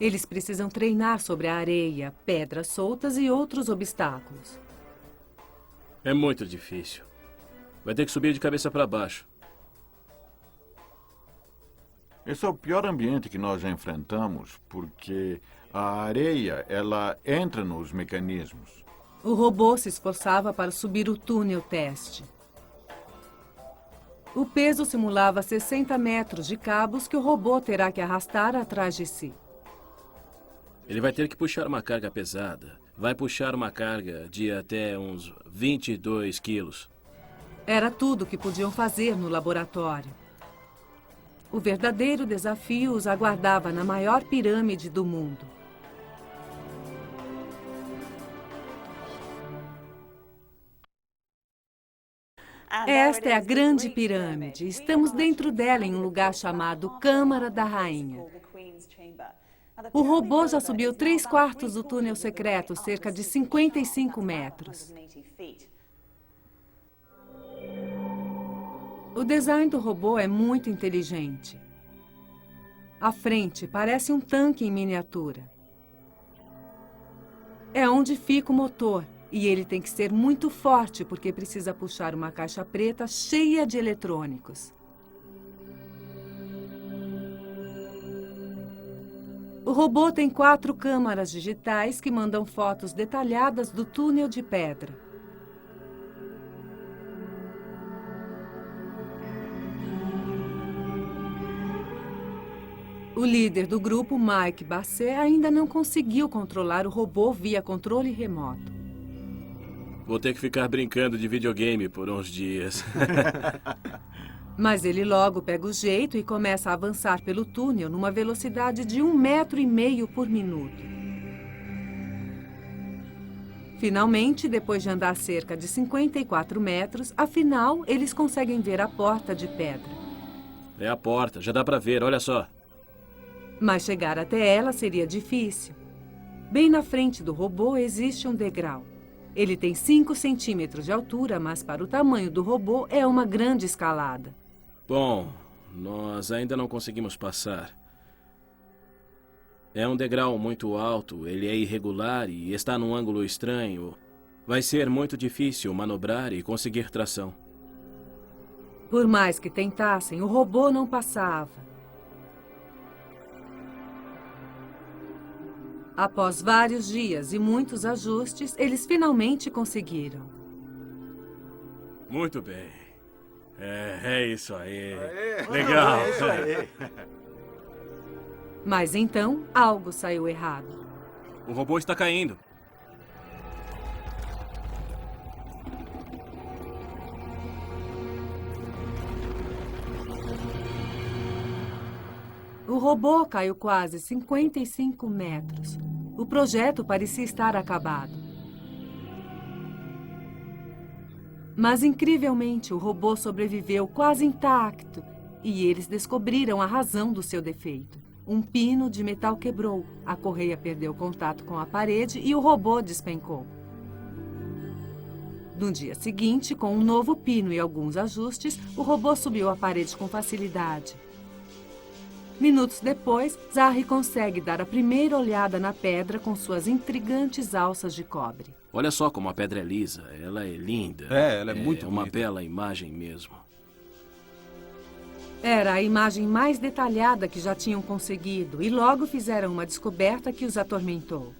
Eles precisam treinar sobre a areia, pedras soltas e outros obstáculos. É muito difícil. Vai ter que subir de cabeça para baixo. Esse é o pior ambiente que nós já enfrentamos, porque a areia, ela entra nos mecanismos. O robô se esforçava para subir o túnel teste. O peso simulava 60 metros de cabos que o robô terá que arrastar atrás de si. Ele vai ter que puxar uma carga pesada. Vai puxar uma carga de até uns 22 quilos. Era tudo que podiam fazer no laboratório. O verdadeiro desafio os aguardava na maior pirâmide do mundo. Esta é a grande pirâmide. Estamos dentro dela em um lugar chamado Câmara da Rainha. O robô já subiu 3/4 do túnel secreto, cerca de 55 metros. O design do robô é muito inteligente. A frente parece um tanque em miniatura. É onde fica o motor, e ele tem que ser muito forte porque precisa puxar uma caixa preta cheia de eletrônicos. O robô tem 4 câmaras digitais que mandam fotos detalhadas do túnel de pedra. O líder do grupo, Mike Basset, ainda não conseguiu controlar o robô via controle remoto. Vou ter que ficar brincando de videogame por uns dias. Mas ele logo pega o jeito e começa a avançar pelo túnel numa velocidade de 1,5 metro por minuto. Finalmente, depois de andar cerca de 54 metros, afinal, eles conseguem ver a porta de pedra. É a porta, já dá pra ver, olha só. Mas chegar até ela seria difícil. Bem na frente do robô existe um degrau. Ele tem 5 centímetros de altura, mas para o tamanho do robô é uma grande escalada. Bom, nós ainda não conseguimos passar. É um degrau muito alto, ele é irregular e está num ângulo estranho. Vai ser muito difícil manobrar e conseguir tração. Por mais que tentassem, o robô não passava. Após vários dias e muitos ajustes, eles finalmente conseguiram. Muito bem. É isso aí. Legal. Mas então, algo saiu errado. O robô está caindo. O robô caiu quase 55 metros. O projeto parecia estar acabado. Mas, incrivelmente, o robô sobreviveu quase intacto e eles descobriram a razão do seu defeito. Um pino de metal quebrou, a correia perdeu contato com a parede e o robô despencou. No dia seguinte, com um novo pino e alguns ajustes, o robô subiu a parede com facilidade. Minutos depois, Zahri consegue dar a primeira olhada na pedra com suas intrigantes alças de cobre. Olha só como a pedra é lisa. Ela é linda. Ela é muito uma bonita. bela imagem mesmo. Era a imagem mais detalhada que já tinham conseguido e logo fizeram uma descoberta que os atormentou.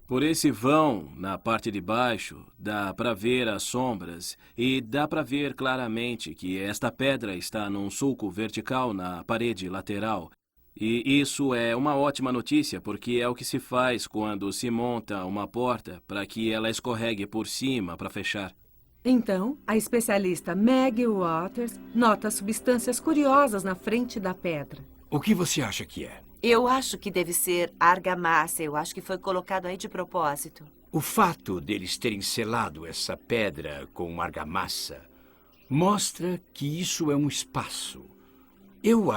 Por esse vão, na parte de baixo, dá para ver as sombras e dá para ver claramente que esta pedra está num sulco vertical na parede lateral. E isso é uma ótima notícia, porque é o que se faz quando se monta uma porta para que ela escorregue por cima para fechar. Então, a especialista Maggie Waters nota substâncias curiosas na frente da pedra. O que você acha que é? Eu acho que deve ser argamassa. Eu acho que foi colocado aí de propósito. O fato deles terem selado essa pedra com argamassa mostra que isso é um espaço. Eu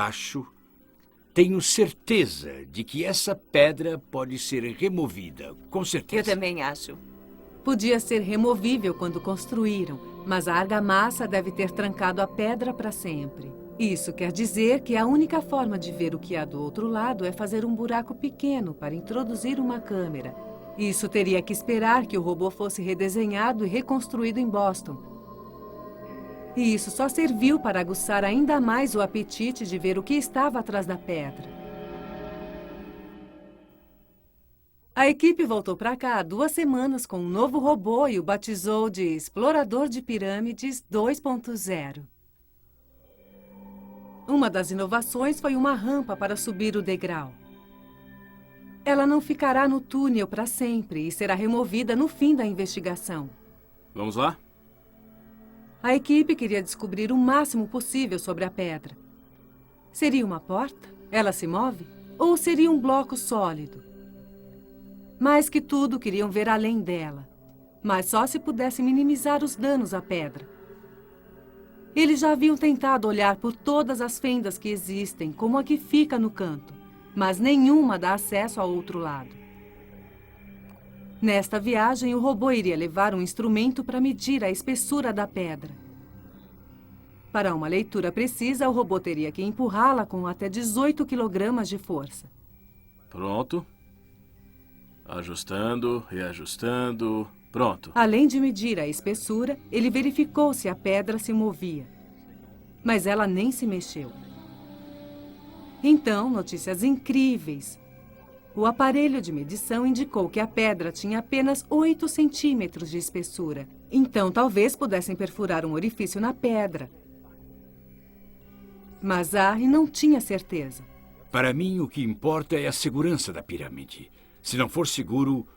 tenho certeza de que essa pedra pode ser removida, com certeza. Eu também acho. Podia ser removível quando construíram, mas a argamassa deve ter trancado a pedra para sempre. Isso quer dizer que a única forma de ver o que há do outro lado é fazer um buraco pequeno para introduzir uma câmera. Isso teria que esperar que o robô fosse redesenhado e reconstruído em Boston. E isso só serviu para aguçar ainda mais o apetite de ver o que estava atrás da pedra. A equipe voltou para cá há 2 semanas com um novo robô e o batizou de Explorador de Pirâmides 2.0. Uma das inovações foi uma rampa para subir o degrau. Ela não ficará no túnel para sempre e será removida no fim da investigação. Vamos lá? A equipe queria descobrir o máximo possível sobre a pedra. Seria uma porta? Ela se move? Ou seria um bloco sólido? Mais que tudo, queriam ver além dela. Mas só se pudesse minimizar os danos à pedra. Eles já haviam tentado olhar por todas as fendas que existem, como a que fica no canto, mas nenhuma dá acesso ao outro lado. Nesta viagem, o robô iria levar um instrumento para medir a espessura da pedra. Para uma leitura precisa, o robô teria que empurrá-la com até 18 quilogramas de força. Pronto. Ajustando, reajustando. Pronto. Além de medir a espessura, ele verificou se a pedra se movia. Mas ela nem se mexeu. Então, notícias incríveis. O aparelho de medição indicou que a pedra tinha apenas 8 centímetros de espessura. Então, talvez pudessem perfurar um orifício na pedra. Mas Zahri não tinha certeza. Para mim, o que importa é a segurança da pirâmide. Se não for seguro,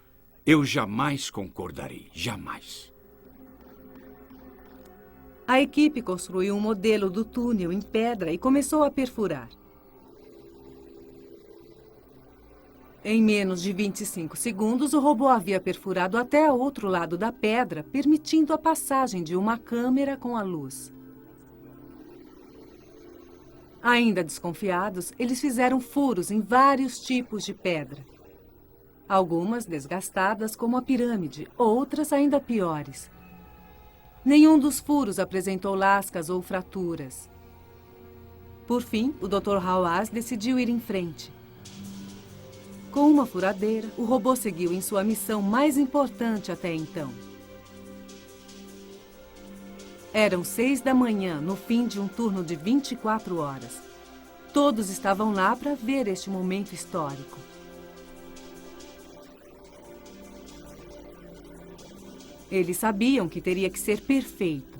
eu jamais concordarei. Jamais. A equipe construiu um modelo do túnel em pedra e começou a perfurar. Em menos de 25 segundos, o robô havia perfurado até o outro lado da pedra, permitindo a passagem de uma câmera com a luz. Ainda desconfiados, eles fizeram furos em vários tipos de pedra. Algumas desgastadas, como a pirâmide, outras ainda piores. Nenhum dos furos apresentou lascas ou fraturas. Por fim, o Dr. Hawass decidiu ir em frente. Com uma furadeira, o robô seguiu em sua missão mais importante até então. Eram 6 da manhã, no fim de um turno de 24 horas. Todos estavam lá para ver este momento histórico. Eles sabiam que teria que ser perfeito.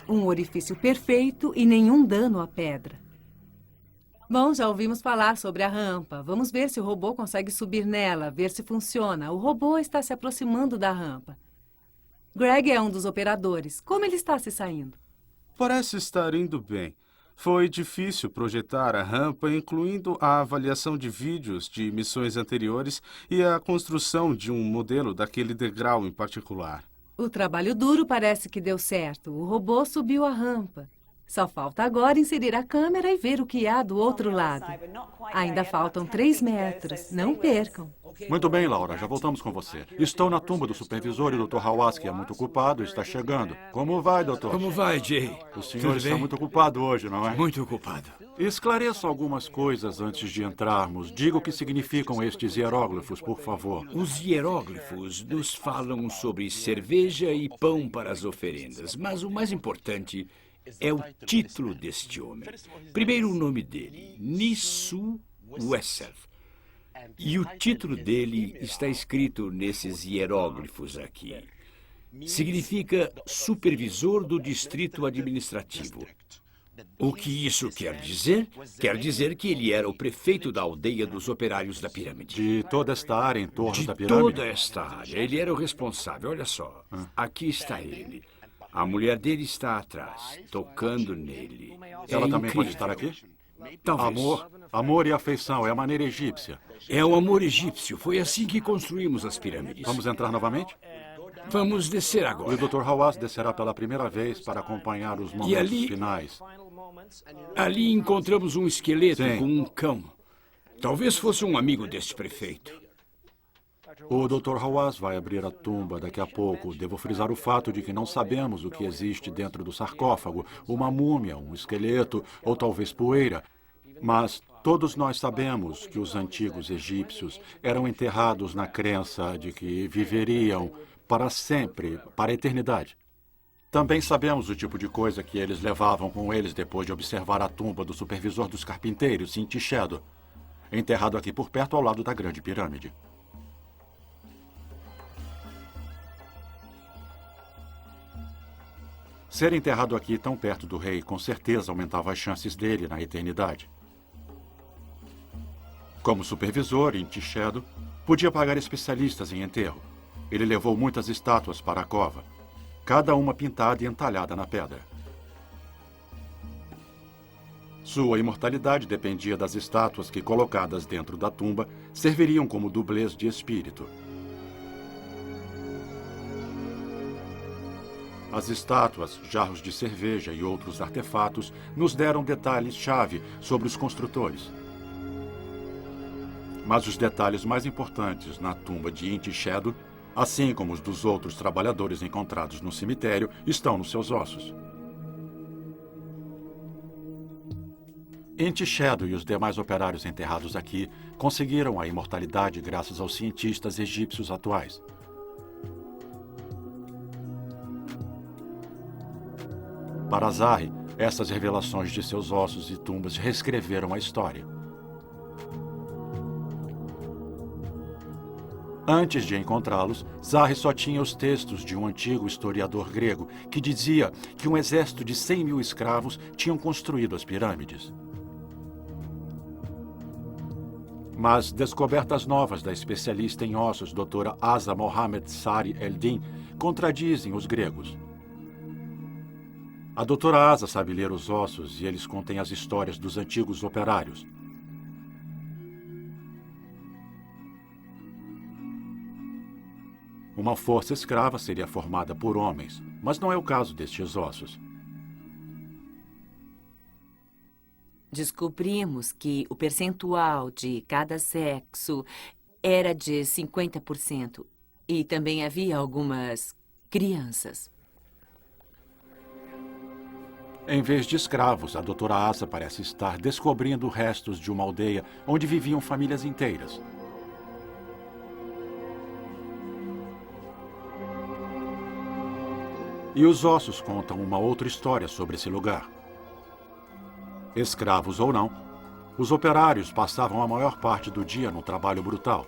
Um orifício perfeito e nenhum dano à pedra. Bom, já ouvimos falar sobre a rampa. Vamos ver se o robô consegue subir nela, ver se funciona. O robô está se aproximando da rampa. Greg é um dos operadores. Como ele está se saindo? Parece estar indo bem. Foi difícil projetar a rampa, incluindo a avaliação de vídeos de missões anteriores e a construção de um modelo daquele degrau em particular. O trabalho duro parece que deu certo. O robô subiu a rampa. Só falta agora inserir a câmera e ver o que há do outro lado. Ainda faltam 3 metros. Não percam. Muito bem, Laura, já voltamos com você. Estou na tumba do supervisor e o Dr. Hawass, que é muito ocupado, está chegando. Como vai, doutor? Como vai, Jay? O senhor Tudo está bem? muito ocupado hoje, não é? Muito ocupado. Esclareça algumas coisas antes de entrarmos. Diga o que significam estes hieróglifos, por favor. Os hieróglifos nos falam sobre cerveja e pão para as oferendas, mas o mais importante é o título deste homem. Primeiro o nome dele, Nisu Wesser. E o título dele está escrito nesses hieróglifos aqui. Significa supervisor do distrito administrativo. O que isso quer dizer? Quer dizer que ele era o prefeito da aldeia dos operários da pirâmide. De toda esta área em torno De da pirâmide? toda esta área. Ele era o responsável. Olha só. Aqui está ele. A mulher dele está atrás, tocando nele. Ela também incrível. pode estar aqui? Talvez. Amor e afeição, é a maneira egípcia. É o amor egípcio. Foi assim que construímos as pirâmides. Vamos entrar novamente? Vamos descer E o agora. Dr. Hawass descerá pela primeira vez para acompanhar os momentos ali- finais. Ali encontramos um esqueleto Sim. com um cão. Talvez fosse um amigo deste prefeito. O Dr. Hawass vai abrir a tumba daqui a pouco. Devo frisar o fato de que não sabemos o que existe dentro do sarcófago. Uma múmia, um esqueleto ou talvez poeira. Mas todos nós sabemos que os antigos egípcios eram enterrados na crença de que viveriam para sempre, para a eternidade. Também sabemos o tipo de coisa que eles levavam com eles depois de observar a tumba do supervisor dos carpinteiros, Intishedo, enterrado aqui por perto ao lado da Grande Pirâmide. Ser enterrado aqui tão perto do rei com certeza aumentava as chances dele na eternidade. Como supervisor, Intishedo podia pagar especialistas em enterro. Ele levou muitas estátuas para a cova, cada uma pintada e entalhada na pedra. Sua imortalidade dependia das estátuas que, colocadas dentro da tumba, serviriam como dublês de espírito. As estátuas, jarros de cerveja e outros artefatos nos deram detalhes-chave sobre os construtores. Mas os detalhes mais importantes na tumba de Intishedo, assim como os dos outros trabalhadores encontrados no cemitério, estão nos seus ossos. Intishedo e os demais operários enterrados aqui conseguiram a imortalidade graças aos cientistas egípcios atuais. Para Zahi, essas revelações de seus ossos e tumbas reescreveram a história. Antes de encontrá-los, Zahi só tinha os textos de um antigo historiador grego que dizia que um exército de 100.000 escravos tinham construído as pirâmides. Mas descobertas novas da especialista em ossos, doutora Asa Mohamed Sari Eldin, contradizem os gregos. A doutora Asa sabe ler os ossos e eles contêm as histórias dos antigos operários. Uma força escrava seria formada por homens, mas não é o caso destes ossos. Descobrimos que o percentual de cada sexo era de 50%. E também havia algumas crianças. Em vez de escravos, a doutora Asa parece estar descobrindo restos de uma aldeia onde viviam famílias inteiras. E os ossos contam uma outra história sobre esse lugar. Escravos ou não, os operários passavam a maior parte do dia no trabalho brutal.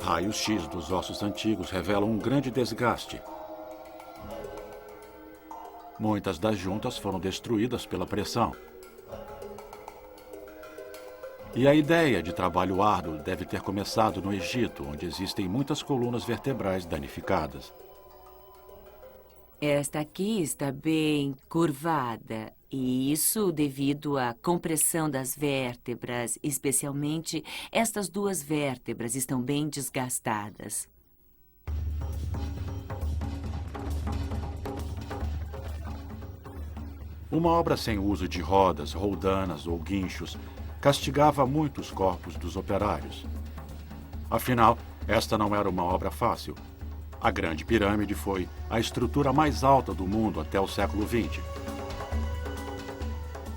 Raios-X dos ossos antigos revelam um grande desgaste. Muitas das juntas foram destruídas pela pressão. E a ideia de trabalho árduo deve ter começado no Egito, onde existem muitas colunas vertebrais danificadas. Esta aqui está bem curvada, e isso devido à compressão das vértebras, especialmente estas duas vértebras estão bem desgastadas. Uma obra sem uso de rodas, roldanas ou guinchos castigava muito os corpos dos operários. Afinal, esta não era uma obra fácil. A Grande Pirâmide foi a estrutura mais alta do mundo até o século XX.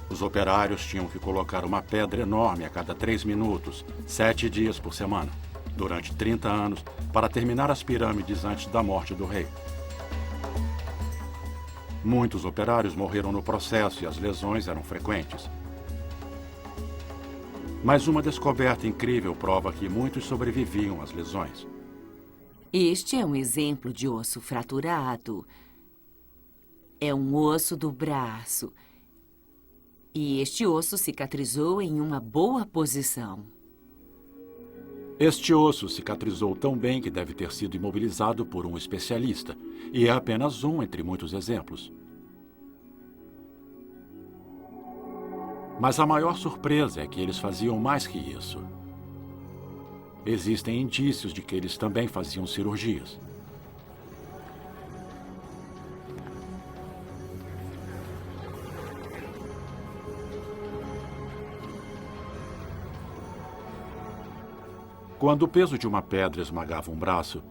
Os operários tinham que colocar uma pedra enorme a cada 3 minutos, 7 dias por semana, durante 30 anos, para terminar as pirâmides antes da morte do rei. Muitos operários morreram no processo e as lesões eram frequentes. Mas uma descoberta incrível prova que muitos sobreviviam às lesões. Este é um exemplo de osso fraturado. É um osso do braço. E este osso cicatrizou em uma boa posição. Este osso cicatrizou tão bem que deve ter sido imobilizado por um especialista, e é apenas um entre muitos exemplos. Mas a maior surpresa é que eles faziam mais que isso. Existem indícios de que eles também faziam cirurgias. Quando o peso de uma pedra esmagava um braço,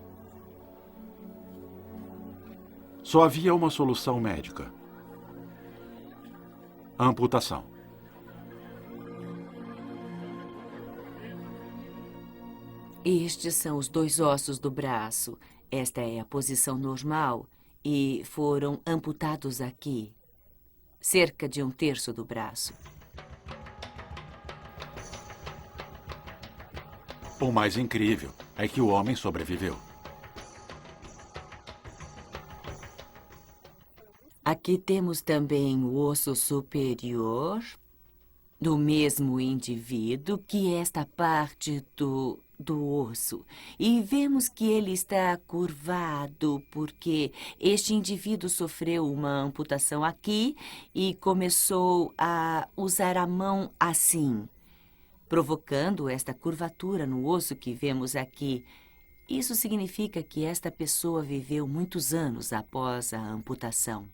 só havia uma solução médica: amputação. Estes são os 2 ossos do braço. Esta é a posição normal e foram amputados aqui, cerca de 1/3 do braço. O mais incrível é que o homem sobreviveu. Aqui temos também o osso superior do mesmo indivíduo, que é esta parte do osso. E vemos que ele está curvado porque este indivíduo sofreu uma amputação aqui e começou a usar a mão assim, provocando esta curvatura no osso que vemos aqui. Isso significa que esta pessoa viveu muitos anos após a amputação.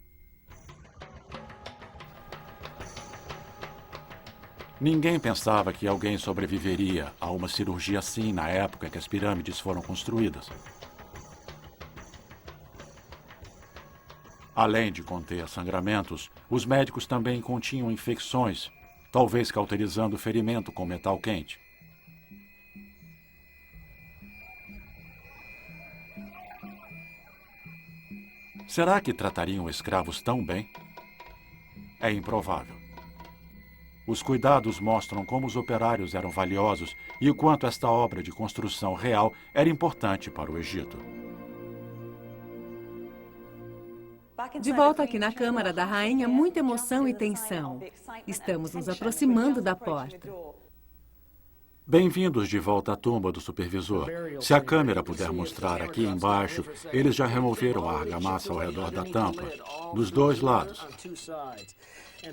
Ninguém pensava que alguém sobreviveria a uma cirurgia assim na época que as pirâmides foram construídas. Além de conter sangramentos, os médicos também continham infecções, talvez cauterizando o ferimento com metal quente. Será que tratariam escravos tão bem? É improvável. Os cuidados mostram como os operários eram valiosos e o quanto esta obra de construção real era importante para o Egito. De volta aqui na Câmara da Rainha, muita emoção e tensão. Estamos nos aproximando da porta. Bem-vindos de volta à tumba do supervisor. Se a câmera puder mostrar aqui embaixo, eles já removeram a argamassa ao redor da tampa, dos dois lados.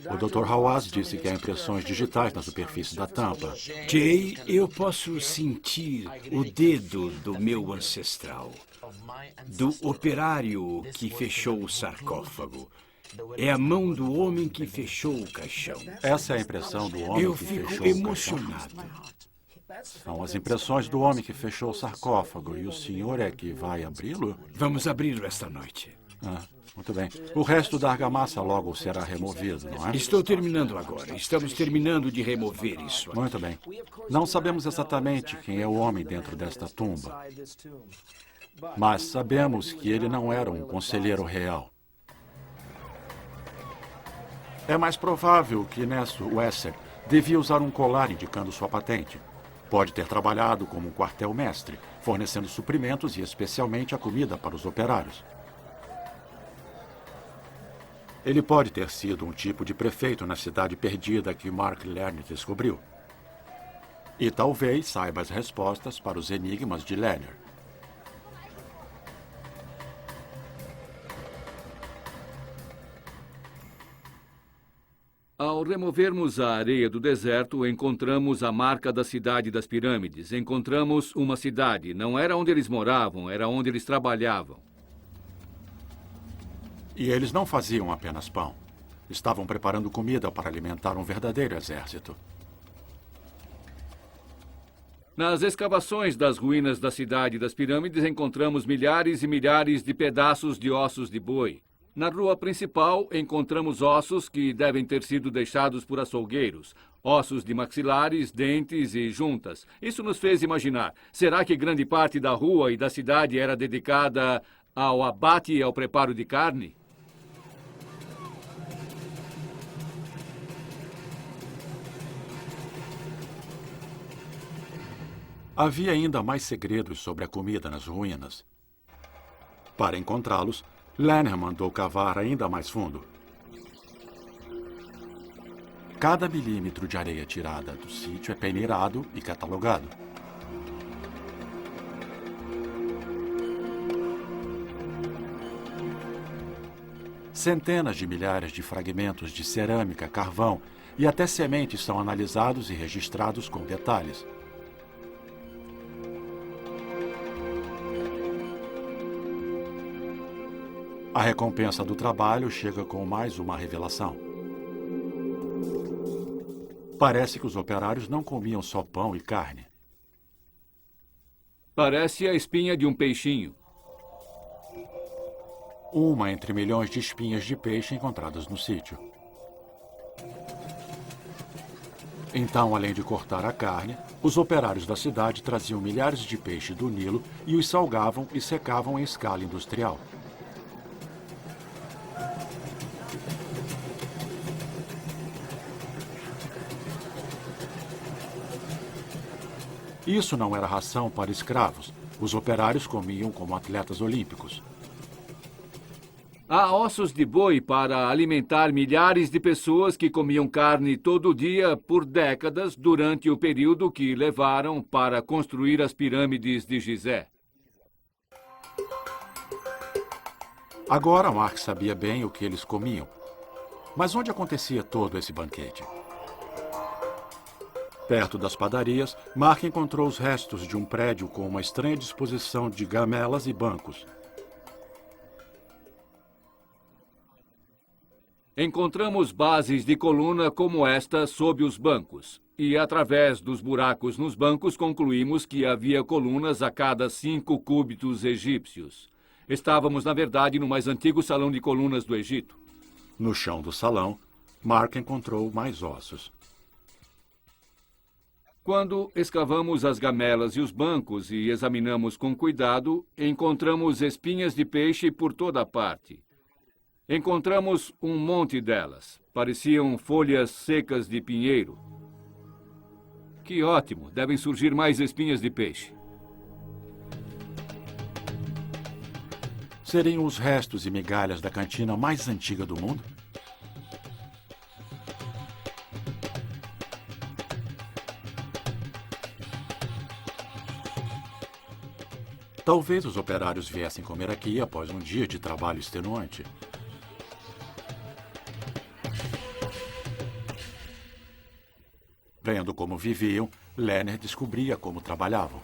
O Dr. Hawass disse que há impressões digitais na superfície da tampa. Jay, eu posso sentir o dedo do meu ancestral, do operário que fechou o sarcófago. É a mão do homem que fechou o caixão. Essa é a impressão do homem Eu que fico fechou o caixão. emocionado. São as impressões do homem que fechou o sarcófago. E o senhor é que vai abri-lo? Vamos abri-lo esta noite. Muito bem. O resto da argamassa logo será removido, não é? Estou terminando agora. Estamos terminando de remover isso aqui. Muito bem. Não sabemos exatamente quem é o homem dentro desta tumba, mas sabemos que ele não era um conselheiro real. É mais provável que Nesto Wesser devia usar um colar indicando sua patente. Pode ter trabalhado como um quartel-mestre, fornecendo suprimentos e especialmente a comida para os operários. Ele pode ter sido um tipo de prefeito na cidade perdida que Mark Lerner descobriu. E talvez saiba as respostas para os enigmas de Lerner. Ao removermos a areia do deserto, encontramos a marca da cidade das pirâmides. Encontramos uma cidade. Não era onde eles moravam, era onde eles trabalhavam. E eles não faziam apenas pão. Estavam preparando comida para alimentar um verdadeiro exército. Nas escavações das ruínas da cidade das pirâmides, encontramos milhares e milhares de pedaços de ossos de boi. Na rua principal, encontramos ossos que devem ter sido deixados por açougueiros. Ossos de maxilares, dentes e juntas. Isso nos fez imaginar, será que grande parte da rua e da cidade era dedicada ao abate e ao preparo de carne? Havia ainda mais segredos sobre a comida nas ruínas. Para encontrá-los, Lerner mandou cavar ainda mais fundo. Cada milímetro de areia tirada do sítio é peneirado e catalogado. Centenas de milhares de fragmentos de cerâmica, carvão e até sementes são analisados e registrados com detalhes. A recompensa do trabalho chega com mais uma revelação. Parece que os operários não comiam só pão e carne. Parece a espinha de um peixinho. Uma entre milhões de espinhas de peixe encontradas no sítio. Então, além de cortar a carne, os operários da cidade traziam milhares de peixes do Nilo e os salgavam e secavam em escala industrial. Isso não era ração para escravos. Os operários comiam como atletas olímpicos. Há ossos de boi para alimentar milhares de pessoas que comiam carne todo dia por décadas durante o período que levaram para construir as pirâmides de Gizé. Agora Mark sabia bem o que eles comiam. Mas onde acontecia todo esse banquete? Perto das padarias, Mark encontrou os restos de um prédio com uma estranha disposição de gamelas e bancos. Encontramos bases de coluna como esta sob os bancos. E, através dos buracos nos bancos, concluímos que havia colunas a cada 5 cúbitos egípcios. Estávamos, na verdade, no mais antigo salão de colunas do Egito. No chão do salão, Mark encontrou mais ossos. Quando escavamos as gamelas e os bancos e examinamos com cuidado, encontramos espinhas de peixe por toda a parte. Encontramos um monte delas. Pareciam folhas secas de pinheiro. Que ótimo! Devem surgir mais espinhas de peixe. Seriam os restos e migalhas da cantina mais antiga do mundo? Talvez os operários viessem comer aqui após um dia de trabalho extenuante. Vendo como viviam, Lerner descobria como trabalhavam.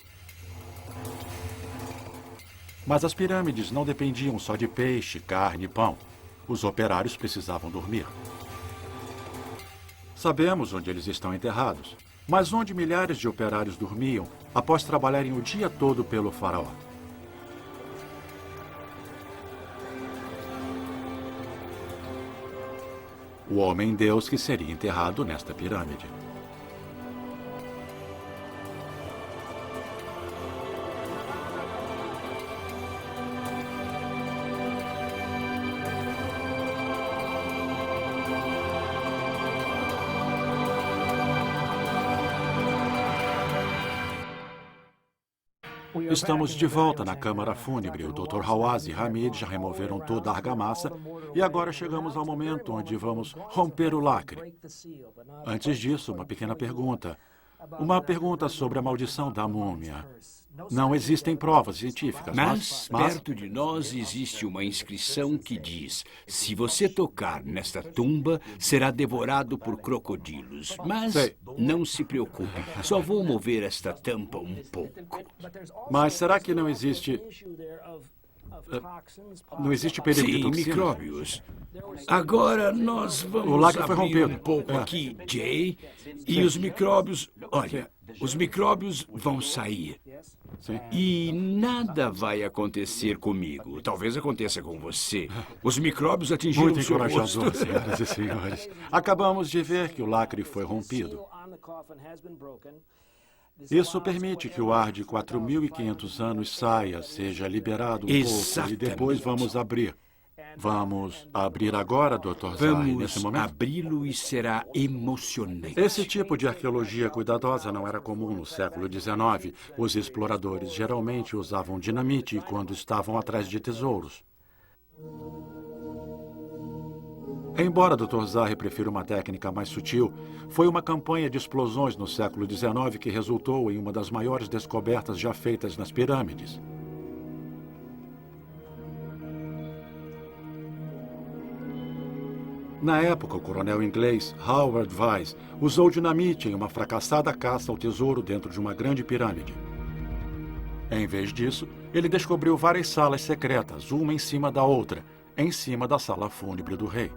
Mas as pirâmides não dependiam só de peixe, carne e pão. Os operários precisavam dormir. Sabemos onde eles estão enterrados, mas onde milhares de operários dormiam após trabalharem o dia todo pelo faraó. O homem-deus que seria enterrado nesta pirâmide. Estamos de volta na câmara fúnebre. O Dr. Hawaz e Hamid já removeram toda a argamassa e agora chegamos ao momento onde vamos romper o lacre. Antes disso, uma pequena pergunta. Uma pergunta sobre a maldição da múmia. Não existem provas científicas, Mas perto de nós existe uma inscrição que diz: se você tocar nesta tumba, será devorado por crocodilos. Mas Sei. não se preocupe, só vou mover esta tampa um pouco. Mas será que não existe... Não existe perigo de Sim, toxinas? micróbios. Agora nós vamos O lacre foi abrir rompido. um pouco É. aqui, Jay, e os micróbios... Olha, os micróbios vão sair. Sim. E nada vai acontecer comigo. Talvez aconteça com você. Os micróbios atingiram Muito o seu rosto. encorajador, senhoras e senhores. Acabamos de ver que o lacre foi rompido. Isso permite que o ar de 4.500 anos saia, seja liberado um pouco e Exatamente. depois vamos abrir. Vamos abrir agora, Dr. Zahi, nesse Vamos momento? abri-lo e será emocionante. Esse tipo de arqueologia cuidadosa não era comum no século XIX. Os exploradores geralmente usavam dinamite quando estavam atrás de tesouros. Embora Dr. Zahi prefira uma técnica mais sutil, foi uma campanha de explosões no século XIX que resultou em uma das maiores descobertas já feitas nas pirâmides. Na época, o coronel inglês Howard Vyse usou dinamite em uma fracassada caça ao tesouro dentro de uma grande pirâmide. Em vez disso, ele descobriu várias salas secretas, uma em cima da outra, em cima da sala fúnebre do rei.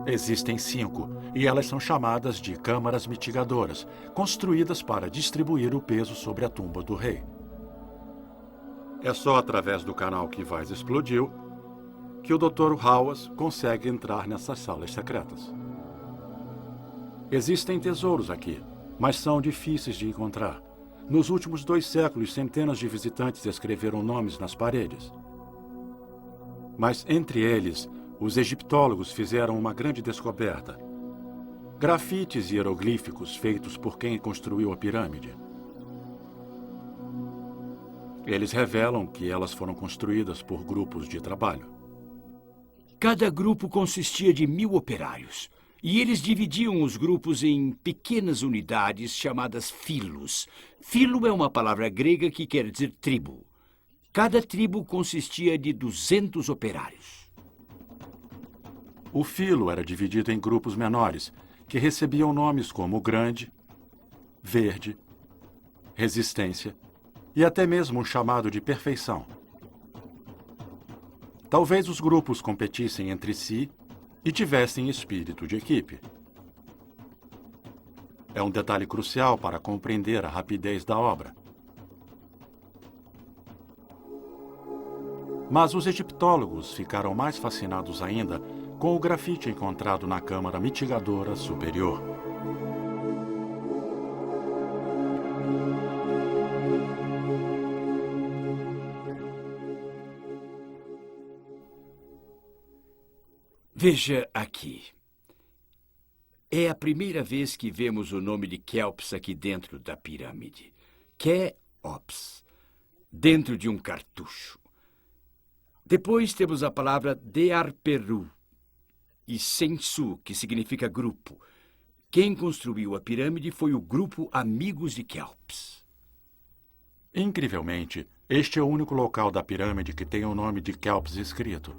Existem 5, e elas são chamadas de câmaras mitigadoras, construídas para distribuir o peso sobre a tumba do rei. É só através do canal que Vyse explodiu que o Dr. Hawaz consegue entrar nessas salas secretas. Existem tesouros aqui, mas são difíceis de encontrar. Nos últimos 2 séculos, centenas de visitantes escreveram nomes nas paredes. Mas entre eles, os egiptólogos fizeram uma grande descoberta. Grafites hieroglíficos feitos por quem construiu a pirâmide. Eles revelam que elas foram construídas por grupos de trabalho. Cada grupo consistia de 1.000 operários. E eles dividiam os grupos em pequenas unidades chamadas filos. Filo é uma palavra grega que quer dizer tribo. Cada tribo consistia de 200 operários. O filo era dividido em grupos menores, que recebiam nomes como Grande, Verde, Resistência e até mesmo um chamado de Perfeição. Talvez os grupos competissem entre si e tivessem espírito de equipe. É um detalhe crucial para compreender a rapidez da obra. Mas os egiptólogos ficaram mais fascinados ainda com o grafite encontrado na câmara mitigadora superior. Veja aqui. É a primeira vez que vemos o nome de Kelps aqui dentro da pirâmide. Keops, dentro de um cartucho. Depois temos a palavra Dearperu e Sensu, que significa grupo. Quem construiu a pirâmide foi o grupo Amigos de Kelps. Incrivelmente, Este é o único local da pirâmide que tem o nome de Kelps escrito.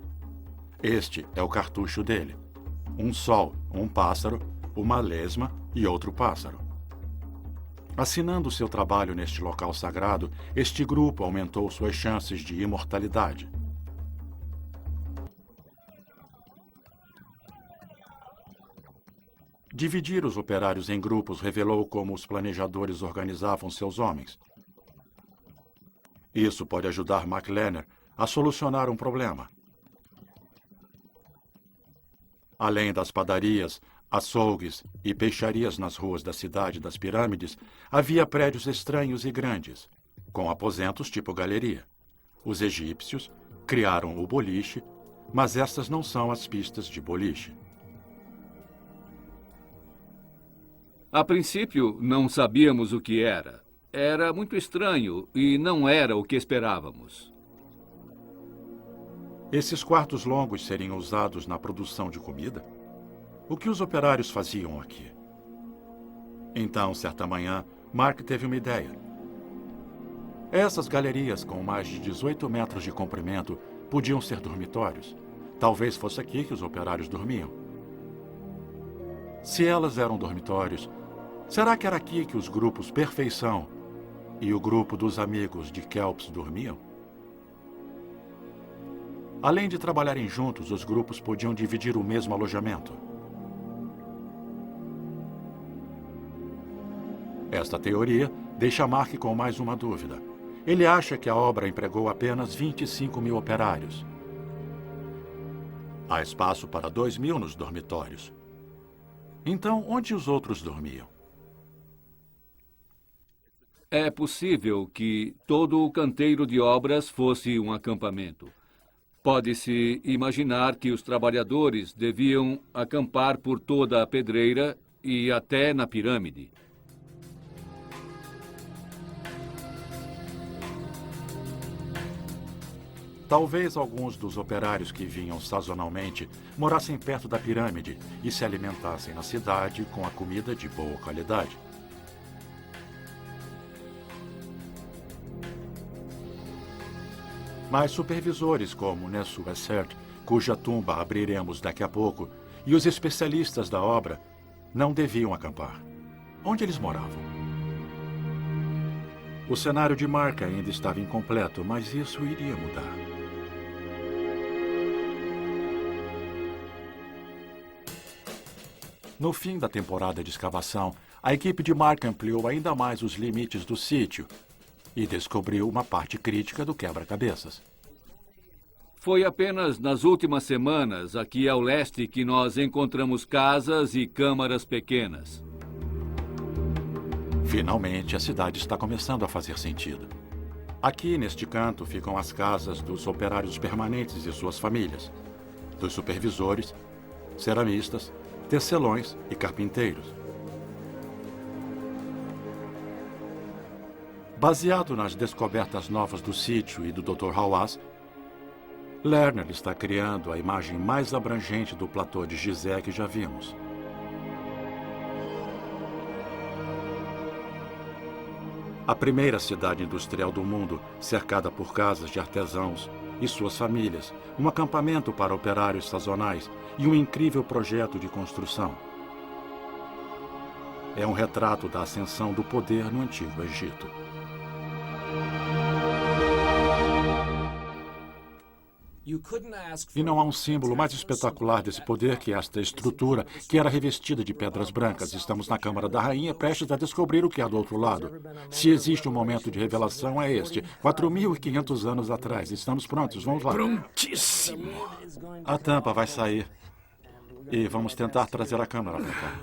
Este é o cartucho dele. Um sol, um pássaro, uma lesma e outro pássaro. Assinando seu trabalho neste local sagrado, este grupo aumentou suas chances de imortalidade. Dividir os operários em grupos revelou como os planejadores organizavam seus homens. Isso pode ajudar McLennan a solucionar um problema. Além das padarias, açougues e peixarias nas ruas da cidade das pirâmides, havia prédios estranhos e grandes, com aposentos tipo galeria. Os egípcios criaram o boliche, mas estas não são as pistas de boliche. A princípio, não sabíamos o que era. Era muito estranho e não era o que esperávamos. Esses quartos longos seriam usados na produção de comida? O que os operários faziam aqui? Então, certa manhã, Mark teve uma ideia. Essas galerias com mais de 18 metros de comprimento podiam ser dormitórios. Talvez fosse aqui que os operários dormiam. Se elas eram dormitórios, será que era aqui que os grupos Perfeição e o grupo dos amigos de Kelps dormiam? Além de trabalharem juntos, os grupos podiam dividir o mesmo alojamento. Esta teoria deixa Mark com mais uma dúvida. Ele acha que a obra empregou apenas 25 mil operários. Há espaço para 2.000 nos dormitórios. Então, onde os outros dormiam? É possível que todo o canteiro de obras fosse um acampamento. Pode-se imaginar que os trabalhadores deviam acampar por toda a pedreira e até na pirâmide. Talvez alguns dos operários que vinham sazonalmente morassem perto da pirâmide e se alimentassem na cidade com a comida de boa qualidade. Mas supervisores como Nessu Essert, cuja tumba abriremos daqui a pouco, e os especialistas da obra não deviam acampar. Onde eles moravam? O cenário de Mark ainda estava incompleto, mas isso iria mudar. No fim da temporada de escavação, a equipe de Mark ampliou ainda mais os limites do sítio e descobriu uma parte crítica do quebra-cabeças. Foi apenas nas últimas semanas, aqui ao leste, que nós encontramos casas e câmaras pequenas. Finalmente, a cidade está começando a fazer sentido. Aqui, neste canto, ficam as casas dos operários permanentes e suas famílias, dos supervisores, ceramistas, tecelões e carpinteiros. Baseado nas descobertas novas do sítio e do Dr. Hawass, Lerner está criando a imagem mais abrangente do platô de Gizeh que já vimos. A primeira cidade industrial do mundo, cercada por casas de artesãos e suas famílias, um acampamento para operários sazonais e um incrível projeto de construção. É um retrato da ascensão do poder no Antigo Egito. E não há um símbolo mais espetacular desse poder que esta estrutura, que era revestida de pedras brancas. Estamos na Câmara da Rainha, prestes a descobrir o que há do outro lado. Se existe um momento de revelação, é este. 4.500 anos atrás. Estamos prontos, vamos lá. Prontíssimo. A tampa vai sair. E vamos tentar trazer a câmera para cá.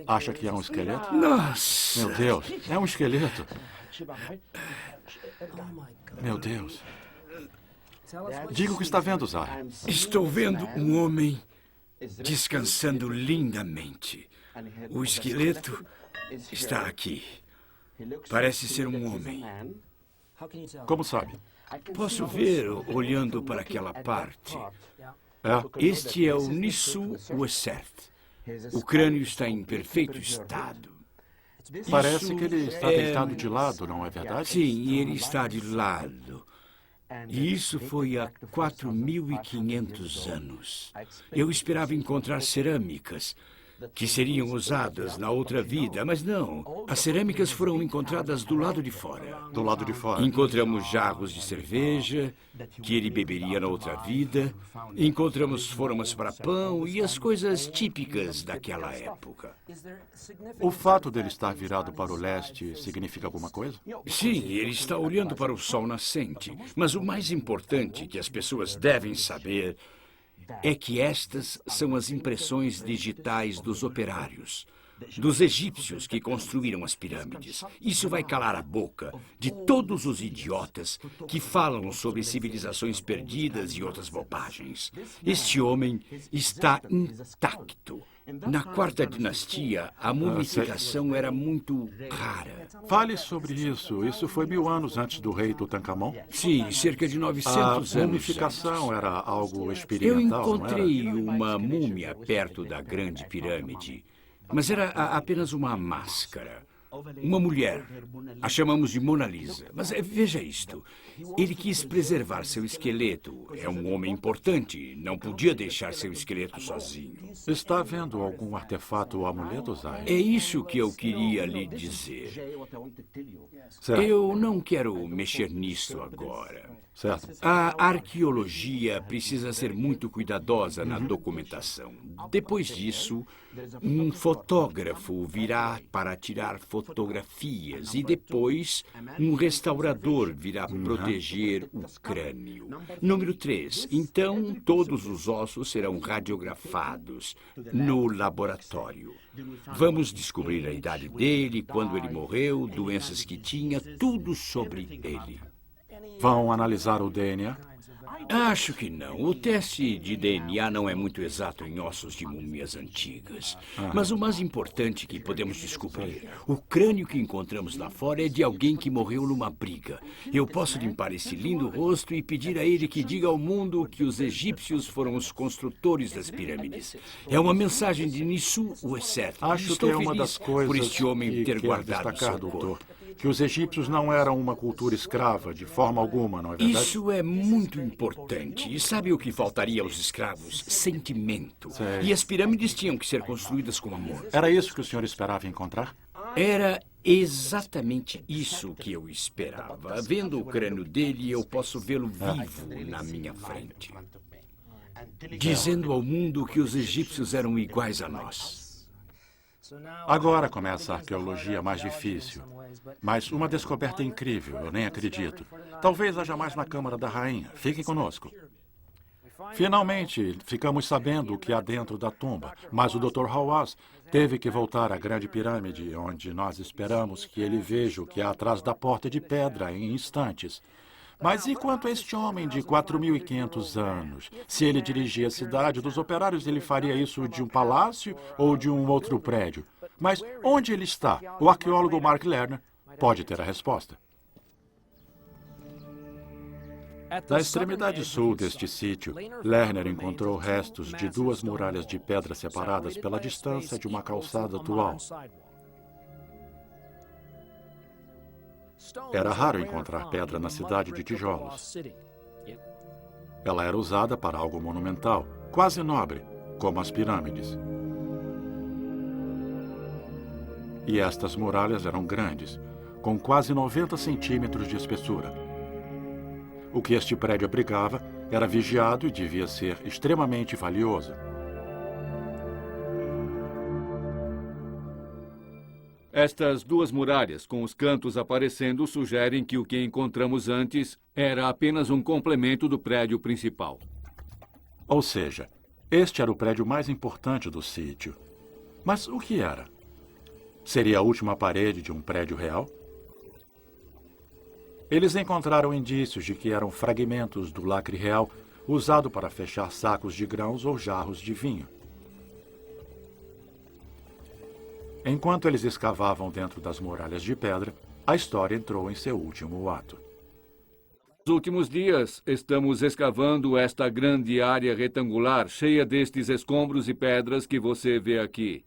Acha que é um esqueleto? Nossa! Meu Deus, é um esqueleto. Meu Deus. Diga o que está vendo, Zara. Estou vendo um homem descansando lindamente. O esqueleto está aqui. Parece ser um homem. Como sabe? Posso ver olhando para aquela parte. Este é o Nisu Uesert. O crânio está em perfeito estado. Parece Isso que ele está deitado de lado, não é verdade? Sim, ele está de lado. E isso foi há 4.500 anos. Eu esperava encontrar cerâmicas que seriam usadas na outra vida, mas não. As cerâmicas foram encontradas do lado de fora. Do lado de fora. Encontramos jarros de cerveja, que ele beberia na outra vida. Encontramos formas para pão e as coisas típicas daquela época. O fato dele estar virado para o leste significa alguma coisa? Sim, ele está olhando para o sol nascente. Mas o mais importante que as pessoas devem saber é que estas são as impressões digitais dos operários, dos egípcios que construíram as pirâmides. Isso vai calar a boca de todos os idiotas que falam sobre civilizações perdidas e outras bobagens. Este homem está intacto. Na quarta dinastia, a mumificação era muito rara. Fale sobre isso. Isso foi 1000 anos antes do rei Tutankhamon? Sim, cerca de 900 A anos mumificação antes. era algo Eu experimental, encontrei não era? uma múmia perto da Grande Pirâmide, mas era apenas uma máscara. Uma mulher. A chamamos de Mona Lisa. Mas veja isto. Ele quis preservar seu esqueleto. É um homem importante. Não podia deixar seu esqueleto sozinho. Está vendo algum artefato ou amuleto, Zay? É isso que eu queria lhe dizer. Certo, Eu não quero mexer nisso agora. certo. A arqueologia precisa ser muito cuidadosa na documentação. Depois disso, um fotógrafo virá para tirar fotografias e depois um restaurador virá proteger o crânio. Número 3. Então, todos os ossos serão radiografados no laboratório. Vamos descobrir a idade dele, quando ele morreu, doenças que tinha, tudo sobre ele. Vão analisar o DNA? Acho que não. O teste de DNA não é muito exato em ossos de múmias antigas. Mas o mais importante que podemos descobrir, o crânio que encontramos lá fora é de alguém que morreu numa briga. Eu posso limpar esse lindo rosto e pedir a ele que diga ao mundo que os egípcios foram os construtores das pirâmides. É uma mensagem de Nisu Uesert. Acho Estou que é uma feliz das coisas por este homem que ter quero guardado destacar, seu doutor, corpo. que os egípcios não eram uma cultura escrava, de forma alguma, não é verdade? Isso é muito importante. E sabe o que faltaria aos escravos? Sentimento. E as pirâmides tinham que ser construídas com amor. Era isso que o senhor esperava encontrar? Era exatamente isso que eu esperava. Vendo o crânio dele, eu posso vê-lo vivo na minha frente, dizendo ao mundo que os egípcios eram iguais a nós. Agora começa a arqueologia mais difícil. Mas uma descoberta incrível, eu nem acredito. Talvez haja mais na Câmara da Rainha. Fiquem conosco. Finalmente, ficamos sabendo o que há dentro da tumba, mas o Dr. Hawass teve que voltar à Grande Pirâmide, onde nós esperamos que ele veja o que há atrás da porta de pedra em instantes. Mas e quanto a este homem de 4.500 anos? Se ele dirigia a cidade dos operários, ele faria isso de um palácio ou de um outro prédio? Mas onde ele está? O arqueólogo Mark Lerner pode ter a resposta. Da extremidade sul deste sítio, Lerner encontrou restos de 2 muralhas de pedra separadas pela distância de uma calçada atual. Era raro encontrar pedra na cidade de tijolos. Ela era usada para algo monumental, quase nobre, como as pirâmides. E estas muralhas eram grandes, com quase 90 centímetros de espessura. O que este prédio abrigava era vigiado e devia ser extremamente valioso. Estas 2 muralhas, com os cantos aparecendo, sugerem que o que encontramos antes era apenas um complemento do prédio principal. Ou seja, este era o prédio mais importante do sítio. Mas o que era? Seria a última parede de um prédio real? Eles encontraram indícios de que eram fragmentos do lacre real usado para fechar sacos de grãos ou jarros de vinho. Enquanto eles escavavam dentro das muralhas de pedra, a história entrou em seu último ato. Nos últimos dias, estamos escavando esta grande área retangular cheia destes escombros e pedras que você vê aqui.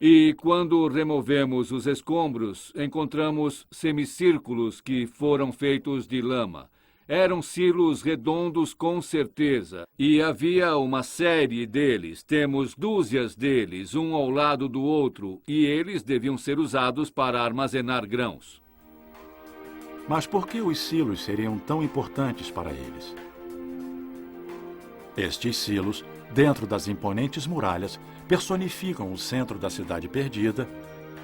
E quando removemos os escombros, encontramos semicírculos que foram feitos de lama. Eram silos redondos com certeza, e havia uma série deles. Temos dúzias deles, um ao lado do outro, e eles deviam ser usados para armazenar grãos. Mas por que os silos seriam tão importantes para eles? Estes silos, dentro das imponentes muralhas, personificam o centro da cidade perdida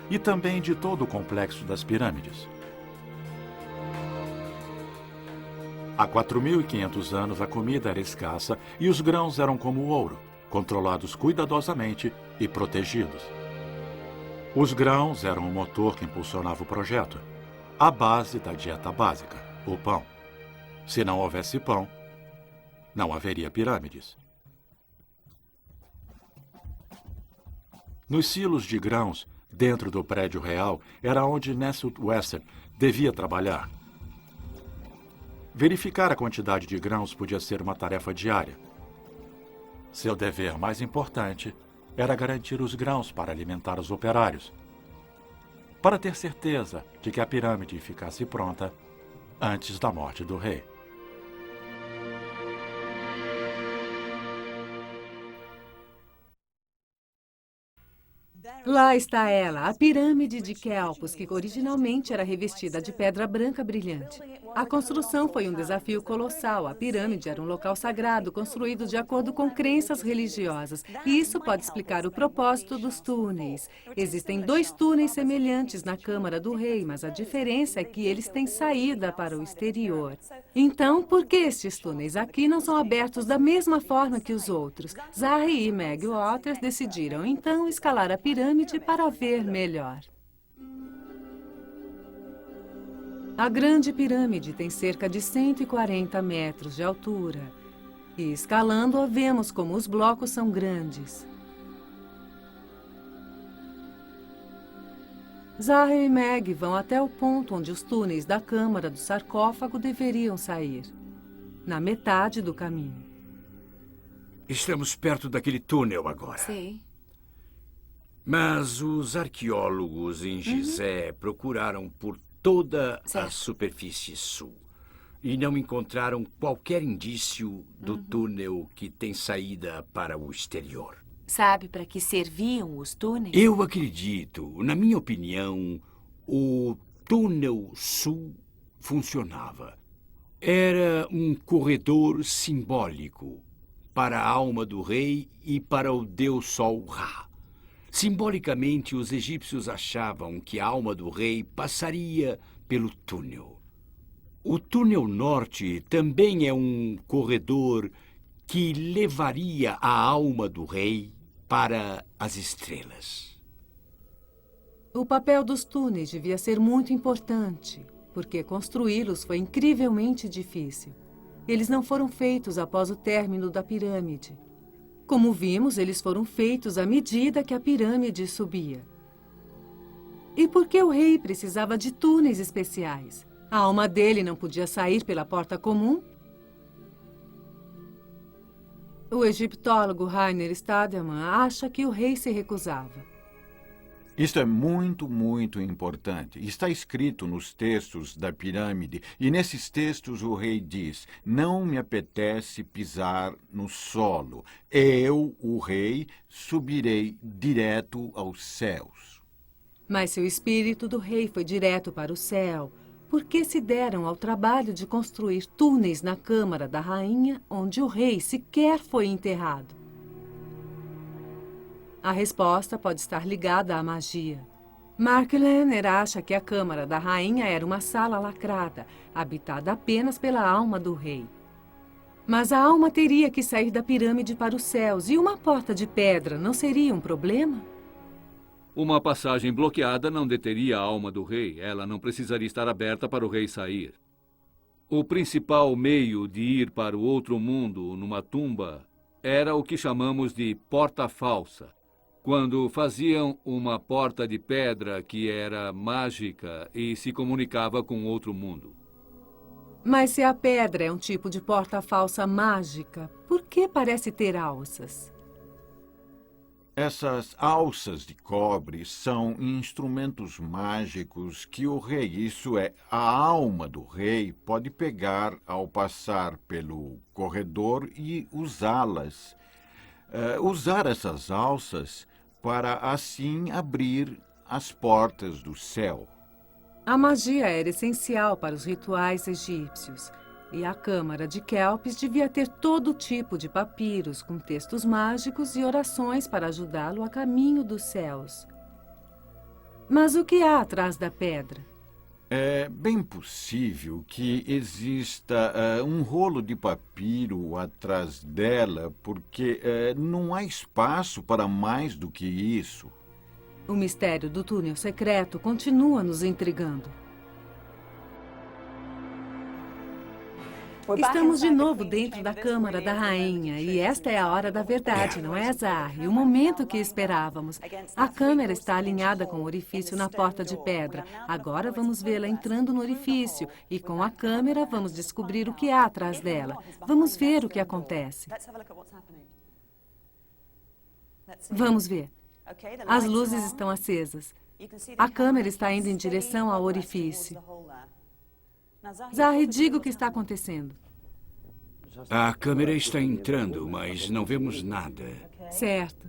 e também de todo o complexo das pirâmides. Há 4.500 anos a comida era escassa e os grãos eram como o ouro, controlados cuidadosamente e protegidos. Os grãos eram o motor que impulsionava o projeto, a base da dieta básica, o pão. Se não houvesse pão, não haveria pirâmides. Nos silos de grãos, dentro do prédio real, era onde Nessuth Western devia trabalhar. Verificar a quantidade de grãos podia ser uma tarefa diária. Seu dever mais importante era garantir os grãos para alimentar os operários, para ter certeza de que a pirâmide ficasse pronta antes da morte do rei. Lá está ela, a pirâmide de Kelpos, que originalmente era revestida de pedra branca brilhante. A construção foi um desafio colossal. A pirâmide era um local sagrado, construído de acordo com crenças religiosas. E isso pode explicar o propósito dos túneis. Existem 2 túneis semelhantes na Câmara do Rei, mas a diferença é que eles têm saída para o exterior. Então, por que estes túneis aqui não são abertos da mesma forma que os outros? Zahri e Meg Waters decidiram, então, escalar a pirâmide para ver melhor. A Grande Pirâmide tem cerca de 140 metros de altura. E escalando-a, vemos como os blocos são grandes. Zahra e Meg vão até o ponto onde os túneis da câmara do sarcófago deveriam sair. Na metade do caminho. Estamos perto daquele túnel agora. Sei. Mas os arqueólogos em Gizé procuraram por toda a Certo. superfície sul e não encontraram qualquer indício do túnel que tem saída para o exterior. Sabe para que serviam os túneis? Eu acredito, na minha opinião, o túnel sul funcionava. Era um corredor simbólico para a alma do rei e para o deus Sol Ra. Simbolicamente, os egípcios achavam que a alma do rei passaria pelo túnel. O túnel norte também é um corredor que levaria a alma do rei para as estrelas. O papel dos túneis devia ser muito importante, porque construí-los foi incrivelmente difícil. Eles não foram feitos após o término da pirâmide. Como vimos, eles foram feitos à medida que a pirâmide subia. E por que o rei precisava de túneis especiais? A alma dele não podia sair pela porta comum? O egiptólogo Rainer Stadelmann acha que o rei se recusava. Isto é muito, muito importante. Está escrito nos textos da pirâmide, e nesses textos o rei diz: não me apetece pisar no solo. Eu, o rei, subirei direto aos céus. Mas se o espírito do rei foi direto para o céu, por que se deram ao trabalho de construir túneis na câmara da rainha, onde o rei sequer foi enterrado? A resposta pode estar ligada à magia. Mark Lerner acha que a Câmara da Rainha era uma sala lacrada, habitada apenas pela alma do rei. Mas a alma teria que sair da pirâmide para os céus, e uma porta de pedra não seria um problema? Uma passagem bloqueada não deteria a alma do rei. Ela não precisaria estar aberta para o rei sair. O principal meio de ir para o outro mundo numa tumba era o que chamamos de porta falsa. Quando faziam uma porta de pedra que era mágica e se comunicava com outro mundo. Mas se a pedra é um tipo de porta falsa mágica, por que parece ter alças? Essas alças de cobre são instrumentos mágicos que o rei, isso é, a alma do rei, pode pegar ao passar pelo corredor e usá-las. Usar essas alças para assim abrir as portas do céu. A magia era essencial para os rituais egípcios. E a Câmara de Kelpis devia ter todo tipo de papiros com textos mágicos e orações para ajudá-lo a caminho dos céus. Mas o que há atrás da pedra? É bem possível que exista um rolo de papiro atrás dela, porque não há espaço para mais do que isso. O mistério do túnel secreto continua nos intrigando. Estamos de novo dentro da Câmara da Rainha e esta é a hora da verdade, não é, Zahri? O momento que esperávamos. A câmera está alinhada com o orifício na porta de pedra. Agora vamos vê-la entrando no orifício e com a câmera vamos descobrir o que há atrás dela. Vamos ver o que acontece. Vamos ver. As luzes estão acesas. A câmera está indo em direção ao orifício. Zahri, diga o que está acontecendo. A câmera está entrando, mas não vemos nada. Certo.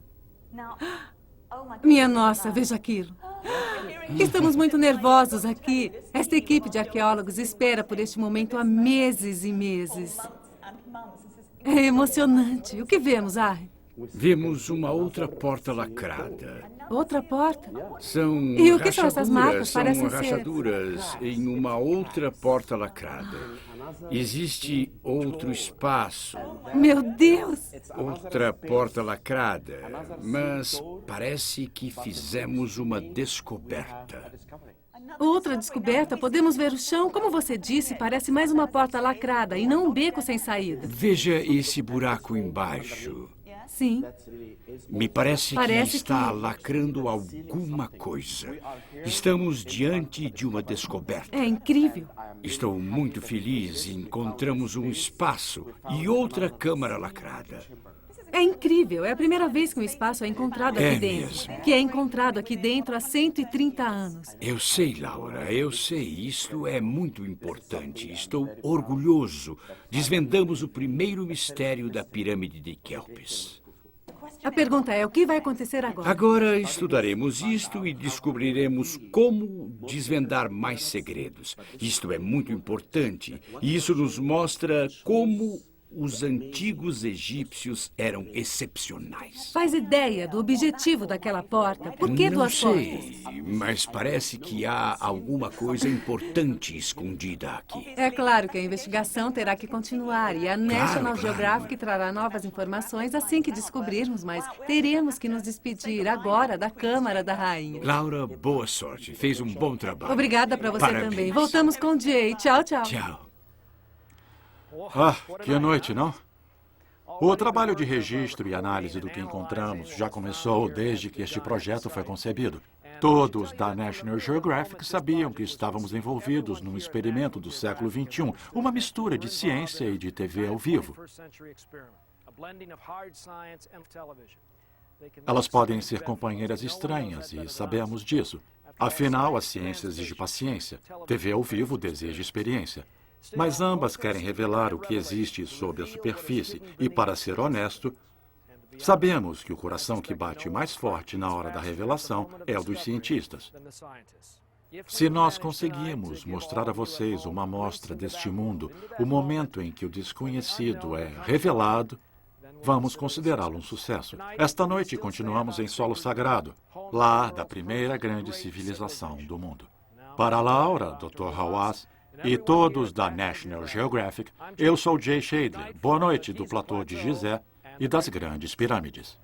Minha nossa, veja aquilo. Estamos muito nervosos aqui. Esta equipe de arqueólogos espera por este momento há meses e meses. É emocionante. O que vemos, Zahri? Vemos uma outra porta lacrada. Outra porta? São E o que são essas marcas? São Parecem ser... rachaduras em uma outra porta lacrada. Existe outro espaço, Meu Deus! outra porta lacrada, mas parece que fizemos uma descoberta. Outra descoberta. Podemos ver o chão. Como você disse, parece mais uma porta lacrada e não um beco sem saída. Veja esse buraco embaixo. Sim. Me parece Parece que está que- lacrando alguma coisa. Estamos diante de uma descoberta. É incrível. Estou muito feliz. Encontramos um espaço e outra câmara lacrada. É incrível. É a primeira vez que um espaço é encontrado aqui É dentro. mesmo. Que é encontrado aqui dentro há 130 anos. Eu sei, Laura, eu sei. Isto é muito importante. Estou orgulhoso. Desvendamos o primeiro mistério da pirâmide de Kelpis. A pergunta é, o que vai acontecer agora? Agora estudaremos isto e descobriremos como desvendar mais segredos. Isto é muito importante. E isso nos mostra como os antigos egípcios eram excepcionais. Faz ideia do objetivo daquela porta? Por que Não duas portas? sei, mas parece que há alguma coisa importante escondida aqui. É claro que a investigação terá que continuar e a National claro. Geographic trará novas informações assim que descobrirmos, mas teremos que nos despedir agora da Câmara da Rainha. Laura, boa sorte. Fez um bom trabalho. Obrigada para você Parabéns. também. Voltamos com o Jay. Tchau, tchau. Tchau. Ah, que noite, não? O trabalho de registro e análise do que encontramos já começou desde que este projeto foi concebido. Todos da National Geographic sabiam que estávamos envolvidos num experimento do século XXI, uma mistura de ciência e de TV ao vivo. Elas podem ser companheiras estranhas e sabemos disso. Afinal, a ciência exige paciência, TV ao vivo deseja experiência. Mas ambas querem revelar o que existe sob a superfície e, para ser honesto, sabemos que o coração que bate mais forte na hora da revelação é o dos cientistas. Se nós conseguimos mostrar a vocês uma amostra deste mundo, o momento em que o desconhecido é revelado, vamos considerá-lo um sucesso. Esta noite continuamos em solo sagrado, lá da primeira grande civilização do mundo. Para Laura, Dr. Hawass e todos da National Geographic, eu sou Jay Shadler. Boa noite do platô de Gizé e das Grandes Pirâmides.